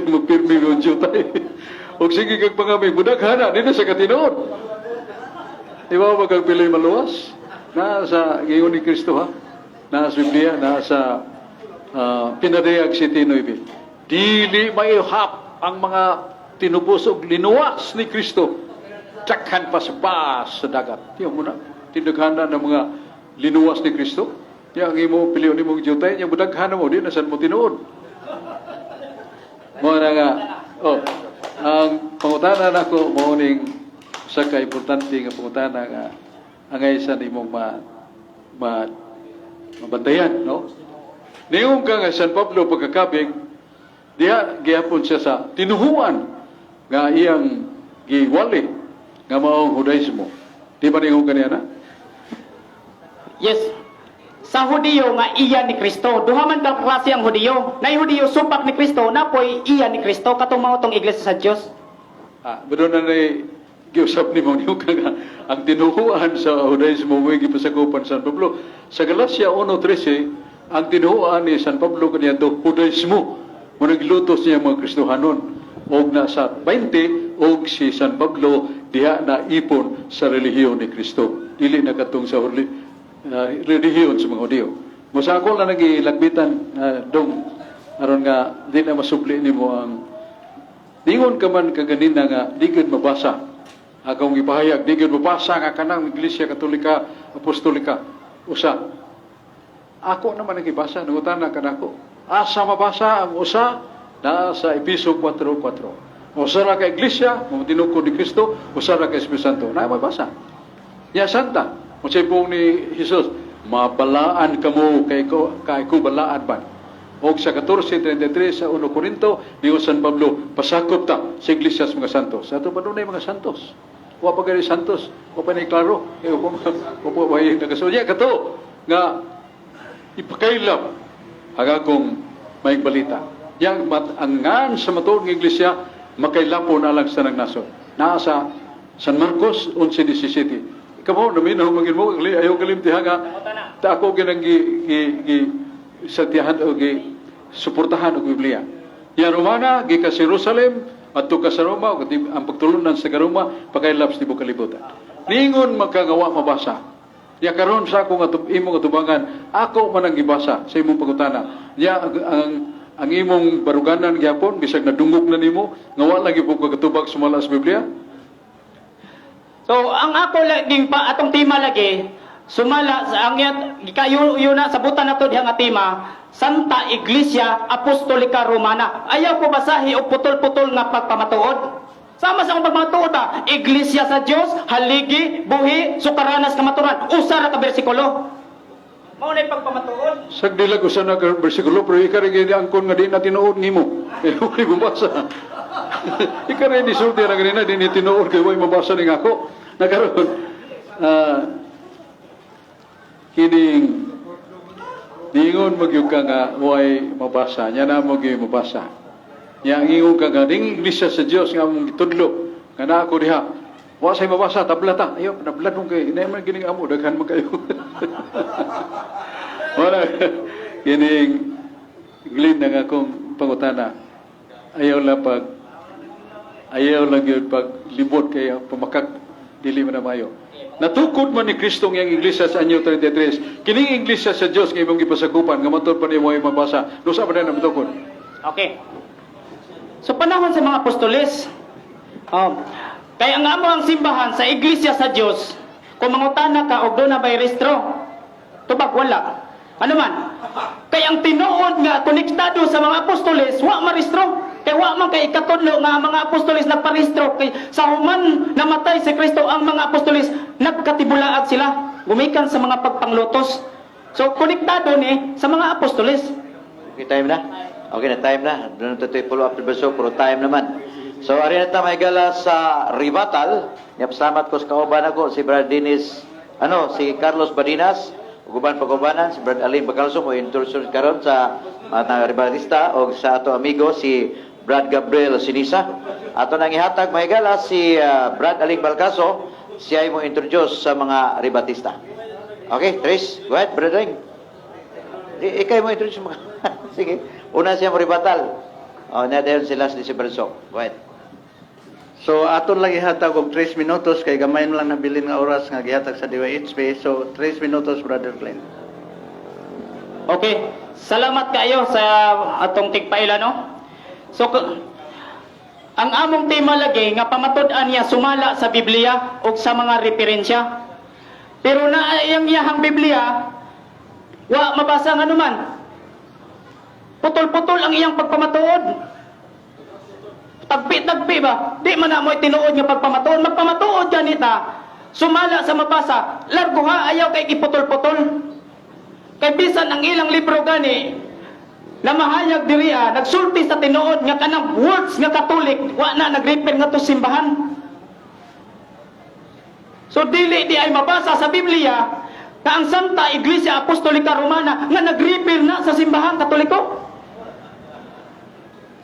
magpirmi yung jutay. O sige kag pangabig, budaghana, di na sa katinood. Di ba magagpilay maluwas? Na sa giyon ni Kristo ha? Na sa Biblia, na sa Pinadayag City 9. Dili maihap ang mga tinubusog linuwas ni Kristo. Takhan pa sa bas sa dagat. Tiyo mo na, tindaghana ng mga linuwas ni Kristo. Yang imo piliyon ni mong jutay, yung budaghana mo, di na saan mo tinuod. Mo na nga, ang pangutana na ko, mauning sa ka-importante nga pangutana nga, angay sa imong mabantayan, no? Niyong ka nga San Pablo pagkakabing, diha gihapon siya sa tinuhuan nga iyang giwali nga maong Judaismo. Di ba niyong kaniya na?
Yes. Sa Hudiyo nga iya ni Kristo. Duha man ka klase ang Hudiyo. Nay Hudiyo supak ni Kristo, napoy iya ni Kristo katong mao tong iglesia sa Dios.
Pero na giusap ni mong ka nga ang tinuhuan sa Judaismo mo gipasakupan San Pablo. Sa Galacia 1:13, ang tinuhuan ni San Pablo kaniya do Judaismo. Mo naglutos niya mga Kristohanon. Og nasa 20 og si San Pablo diha na ipon sa relihiyon ni Kristo. Dili na katong sa relihiyon sa mga Hudiyo. Musakol na nagilagbitan dong aron nga di na masubli nimo ang ningon ka man kaganina nga di gid mabasa. Akong ipahayag di gid mabasa nga kanang Iglesia Katolika Apostolika usa. Ako naman nagibasa nangutana kanako. Asa mabasa ang usa na sa Episo 4:4. Usara ka iglesia, mamutinukod ni Kristo, usara ka Espiritu Santo. Na mabasa. Ya santa, unsay pong ni Jesus, mabalaan kamo kay ko balaan ba. Og sa 14:33 sa 1 Korinto, ni San Pablo, pasakop ta sa iglesia sa mga santos. Sa ato pa dunay mga santos. Wa pa gani santos, wa pa ni klaro. Wa pa bayang nagasunya kato nga ipakailap hagakong may balita. Yang matangan sa matuod ng iglesia makailapo na lang sa nagnason. Naa sa San Marcos 11:17. Kamo naminaw magin mo ayaw kalimtihan nga ta ako ginang satihan o suportahan og Biblia. Ya Romana gikan sa Jerusalem adto ka sa Roma ug ang pagtulunan sa Roma pakailap sa tibuok kalibutan. Ningon magkagawa mabasa. Ya karon sa akong imong atubangan, ako man ang gibasa sa imong pangutana. Ya ang imong baruganan gyapon bisag nadungog na nimo nga wala gyud ko katubag sumala sa Biblia.
So, ang ako laging pa atong tema lagi, sumala sa angyat kayo na sabutan nato diha nga tema, Santa Iglesia Apostolica Romana. Ayaw ko basahi og putol-putol nga pagpamatuod. Sama sa akong pagmatuod ba? Iglesia sa Dios, haligi, buhi, sukaranas kamaturan. Usa ra ka bersikulo. Mao na pagpamatuod.
Sagdilag usa na ka bersikulo pero ikari gyud angkon nga di na tinuod nimo. Uli mabasa. Ikari ni sulti ra ganina di ni tinuod kay way mabasa ning ako. Nakaroon kining dingon magyug ka nga way mabasa nya na mo gyud mabasa. Nya ingon ka nga ding iglesia sa Dios nga among gitudlo kana ako diha. Wa say mabasa tablata. Ayo nablad mo kay inay man kining amo daghan man kayo. Wala kining glin nga akong pangutana. Ayaw lang yun pag libot kayo pamakak dili man na mayo. Natukod man ni Kristo ang iglesia sa anyo 33. Kining iglesia sa Dios nga imong gipasakupan nga matod pa nimo ay mabasa. Dusa pa na matukod.
Okay. So panahon sa mga apostoles, kaya ang amo ang simbahan sa iglesia sa Dios, kung mangutana ka og do na bay restro, tubag wala. Ano man? Kaya ang tinuod nga konektado sa mga apostoles, wa maristro. Kaya wa man kay ikatudlo nga ang mga apostoles nagparehistro kay sa human namatay si Kristo ang mga apostoles nagkatibulaag sila gumikan sa mga pagpanglotos. So konektado ni sa mga apostoles.
Okay, time na? Okay na, time na. Doon ito follow up the verso, pero time naman. So, ari na tayo may gala sa Ribatal. Salamat ko sa kauban ako, si Brad Dennis, si Carlos Badinas, uguban pag-ubanan, si Brad Aling Bacalso, mo introduce karon sa mga Ribalista, o sa ato amigo, si Brad Gabriel Sinisa. Ato nang ihatag may gala si Brad Aling Balcaso, siya ay mo introduce sa mga Ribatista. Okay, Trace, go ahead, Brad Aling. Ikay mo introduce mga... Sige, una siya mo Ribatal. Nadayon sila sa December Sok. Go ahead.
So aton lang ihatag og 3 minutos kay gamay mo lang nabilin nga oras nga gihatag sa DYHP. So 3 minutos, Brother Glenn.
Okay. Salamat kayo sa atong tigpaila, no? So ang among tema lagi nga pamatud-an niya sumala sa Biblia o sa mga referensya. Pero na iyang iyahang Biblia wa mabasa nga naman. Putol-putol ang iyang pagpamatuod. Tagpi-tagpi ba? Di man na mo tinuod nga pagpamatuod. Magpamatuod ganita. Sumala sa mabasa. Largo ha, ayaw kay iputol-putol. Kay bisan ang ilang libro gani na mahayag diriya, nagsulti sa tinuod nga kanang words nga Katolik, wa na nagrefer nga to simbahan. So dili di ay mabasa sa Biblia na ang Santa Iglesia Apostolica Romana nga nagrefer na sa simbahan Katoliko.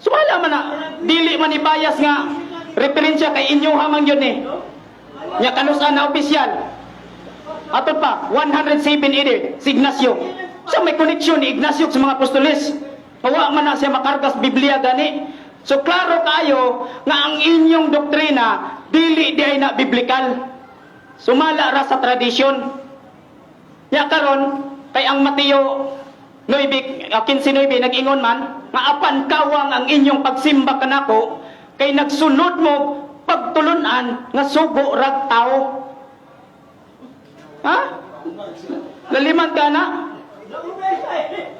Sumala man na, dili man ibayas nga referensya kay inyo hamang yun eh. Nya kanusan na opisyal. Atot pa, 107 ide, si Ignacio. So may koneksyon ni Ignacio sa mga apostoles. Kawa man na siya makargas Biblia gani. So klaro kayo nga ang inyong doktrina dili di ay na biblikal. Sumala ra sa tradisyon. Ya karon kay ang Mateo 15:9 nag-ingon man nga apan kawang ang inyong pagsimba kanako kay nagsunod mo pagtulunan nga sugo rag tao. Ha? Laliman ka na?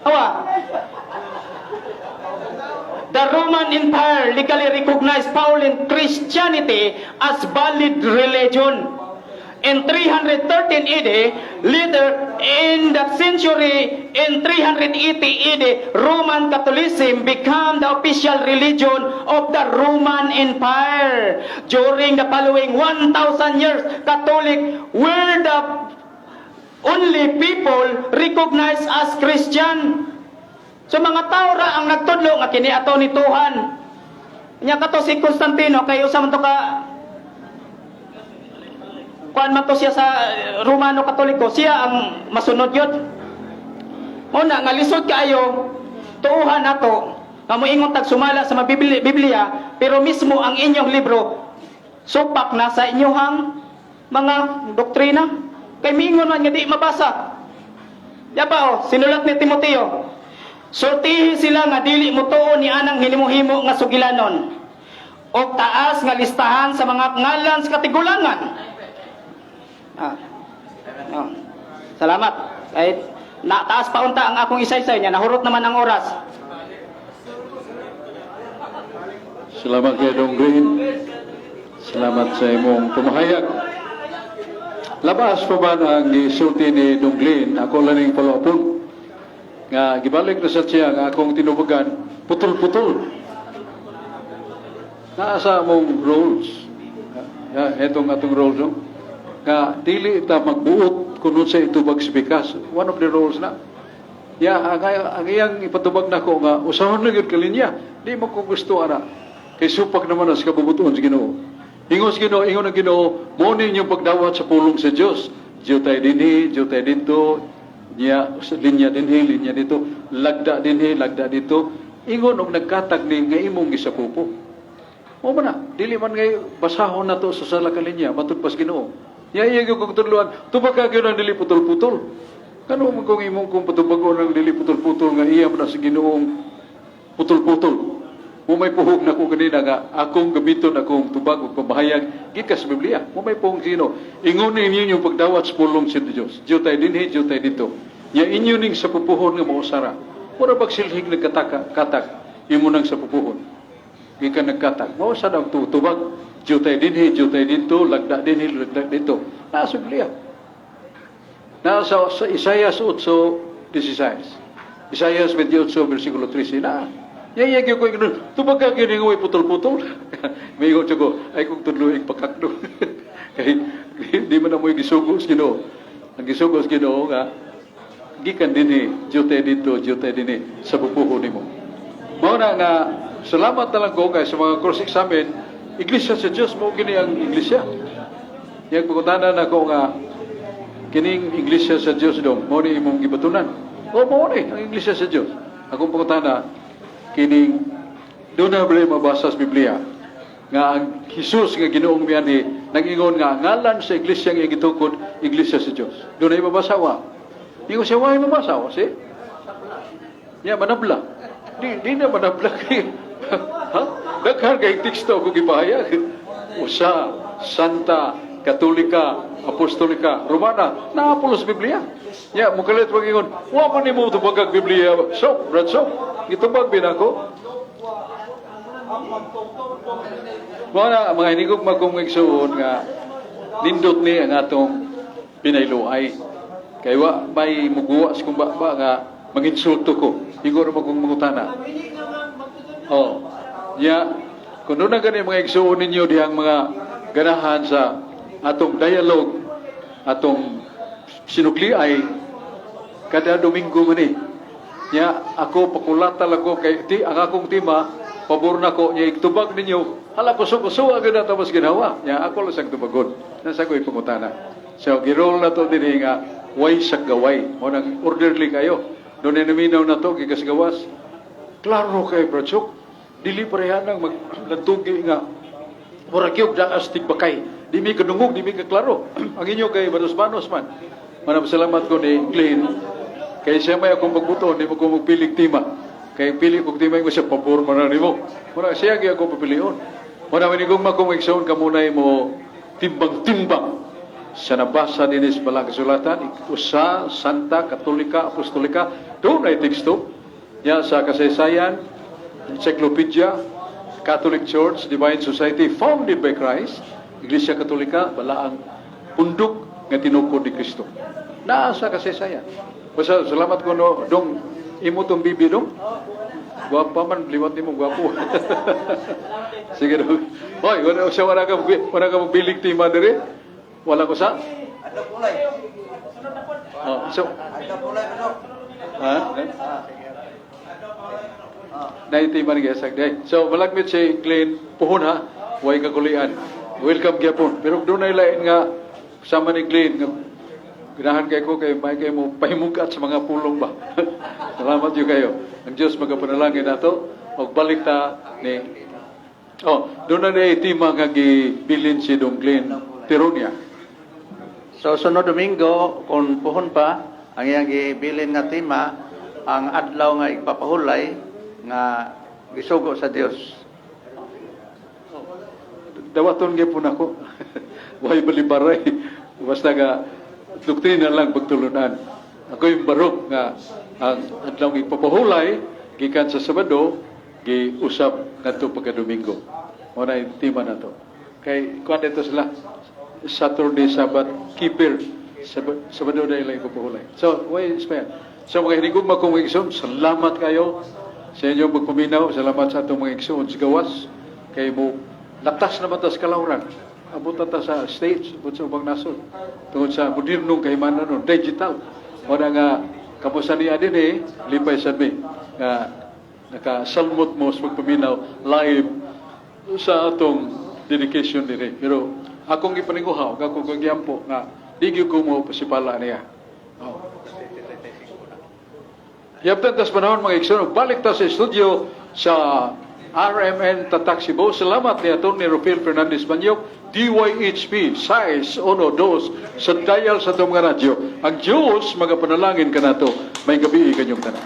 Awa. the Roman Empire legally recognized Pauline Christianity as valid religion. In 313 AD, later in the century, in 380 AD, Roman Catholicism became the official religion of the Roman Empire. During the following 1,000 years, Catholic were the only people recognized as Christian. So mga tao ra ang nagtudlo nga kini ato ni Tuhan. Nya kato si Constantino kay usa man to ka kuan man to siya sa Romano Katoliko, siya ang masunod yun. Una nga lisod kaayo tuuhan nato nga moingon tag sumala sa Biblia, pero mismo ang inyong libro supak na sa inyohang mga doktrina. Kay miingon man nga di mabasa. Ya pa sinulat ni Timoteo. Sultihi sila nga dili mo tuo ni anang hinimo-himo nga sugilanon. O taas nga listahan sa mga ngalan sa katigulangan. Salamat. Kahit taas pa unta ang akong isaysay niya, nahurot naman ang oras.
Salamat kay Dong Green. Salamat sa imong pumahayag. Labas pa ba ang gisulti ni Dong Green? Ako lang yung follow-up nga gibalik na sa siya nga akong tinubagan, putol-putol. Naasa mong rules. Etong atong rules, no? Nga dili ta magbuot kuno sa itubag sipikas. One of the rules na. Ang iyang ipatubag nako nga usahon na gyud kalinya. Di mo ko gusto ana. Kay supak naman sa kabubuton sa Ginoo. Ingon sa Ginoo, ingon ang Ginoo, mo ni inyong pagdawat sa pulong sa Dios. Diyo tayo dinhi, Diyo tayo dito, niya linya dinhi, linya dito, lagda dinhi, lagda dito. Ingon og nagkatag ni nga imong gisapupo. Mo man na, dili man ngay basahon na to sa sala kalinya, matud pas Ginoo. Iya kong tudluan, tubag ka ang dili putol-putol. Kano mo kong imong kung patubagon ng dili putol-putol nga iya mo na sa Ginoong putol-putol. Mo may puhog na ko kanina nga akong gamiton akong tubag o pamahayag gikas sa Biblia. Mo may puhog sino. Ingon ninyo yung pagdawat sa pulong sa Diyos. Diyo tayo dinhi, Diyo tayo dito. Ya inyo ning sa pupuhon nga mausara. Mura bagsilhig nagkatak, imo nang sa pupuhon. Gikan nagkatak. Mausara ang tubag. Diyo tayo dinhi, Diyo tayo dito, lagda dinhi, lagda dito. Nasa Biblia. Nasa sa Isaias 8:16. Isaias 28 versikulo 13 na. Yayag ko yung tubag ka giningoy putol-putol. May ingon siya ko, ay kong tudluing pakakdo. Kaya hindi man na mo'y gisugos Ginoo. Ang gisugos Ginoo nga, gikan dinhi, Diyo tayo dito, Diyo tayo dinhi, sa pupuho ni mo. Mauna nga, salamat na lang ko kaya sa mga cross examen, Iglesia sa Diyos mo gini ang iglesia. Yang pagkutanan ako nga kining iglesia sa Diyos dong mo ni imong gibatunan. O mo ni ang iglesia sa Diyos. Akong pagkutana kining doon na bali mabasa sa Biblia nga ang Hesus nga Ginoong miyani nag-ingon nga ngalan sa iglesia nga gitukod iglesia sa Diyos. Doon ay mabasa wa. Di ko siya wa mabasa wa si. Ya manabla. Di na manabla kay ha? Daghan kay teksto ko gipahayag. Usa, Santa, Katolika, Apostolika, Romana, naapulos Biblia. Ya, mukalit mag-ingon, wa man nimo tubag ang Biblia. So, brad so, gitubag bin ako. Mga hinigog magkumigsuon nga nindot ni ang atong pinayloay. Kaya wa may muguwa sa kumba nga manginsulto ko. Siguro magkumangutana. Oh. Ya, kung doon na ganyan mga igsuon ninyo diyang mga ganahan sa atong dialogue, atong sinukliay, kada Domingo man eh. Ya, ako pakulata lang ko, kay ang akong tima, pabor na ko, niya itubag ninyo, hala kuso-kuso agad na tapos ginawa. Ya, ako lang sang tubagon. Nasa ko'y pangutana. So, girol na to din nga, way sa gaway. O nang orderly kayo. Doon na naminaw na to, gigas gawas. Klaro kayo, Bradsok. Dili parehan ang maglantugi nga muragyog da astig bakay. Di mi kadungog, di mi kaklaro. Ang inyo kay manos-manos man. Manapasalamat ko ni Glenn. Kay siya may akong pagbuton, di mo ko magpilig tima. Kay pili kong tima mo siya pabor man nimo. Mura siya gyud ako papilion. Mura manigong makumigsoon ka muna mo timbang-timbang. Sa nabasa din sa balang kasulatan, usa, Santa, Katolika, Apostolika, doon ay teksto. Ya sa kasaysayan, Encyclopedia, Catholic Church, Divine Society, founded by Christ, Iglesia Katolika, bala ang pundok nga tinukod ni Kristo. Naasa kasaysayan. Basta salamat ko no, dong, imo tong bibi dong. Gwapa man, liwat ni mo, gwapo. Sige dong. Hoy, wala ka magbiling tima diri? Wala ko sa?
Ada pulay.
Oh, so,
Ada pulay betul.
ha? Naitiman nga sa day. So, malagmit si Glenn, puhon ha, huwag kakulian. Welcome gyapon. Pero doon ay lain nga, sama ni Glenn, nga, ginahan kayo kay may kayo mo pahimugat sa mga pulong ba. Salamat yun kayo. Ang Diyos magapanalangin nato, magbalik ta ni... Oh, doon na itima nga gibilin si Dong Glenn Tironia.
So sunod Domingo, kung puhon pa, ang iyang gibilin nga tema, ang adlaw nga ipapahulay nga gisugo sa Dios.
Dawaton gyapon ako. Way balibaray. Basta nga doktrina lang pagtulunan. Ako yung barok nga ang adlaw ipapahulay gikan sa Sabado giusab ngadto pagka Domingo. Ora yung tema na to. Kay kuan dito sila Saturday Sabbath keeper. Sabado na ilang ipapahulay. So, way spare. So mga hinigugma kong mga igsoon, salamat kayo sa inyong pagpaminaw. Salamat sa atong mga igsoon sa gawas. Kay mo latas naman tas kalauran. Abot na ta sa States, abot sa ubang nasod. Tungod sa modernong kahimanan nun, digital. Wala nga, kamusta niya din lipay sabi, nga nakasalmot mo sa pagpaminaw live sa atong dedication nila. Pero akong ipaninguhaw, akong kagyampo, nga digyo ko mo pasipala niya. Oh. Yaptan tas panahon mga igsoon, balik ta sa studio sa RMN Tatak Cebu. Salamat ni Atty. Rufil Fernandez Banyok, DYHP, size 1-2 sa dial sa itong mga radyo. Ang Diyos, magapanalangin ka na ito. May gabi kanyong tanan.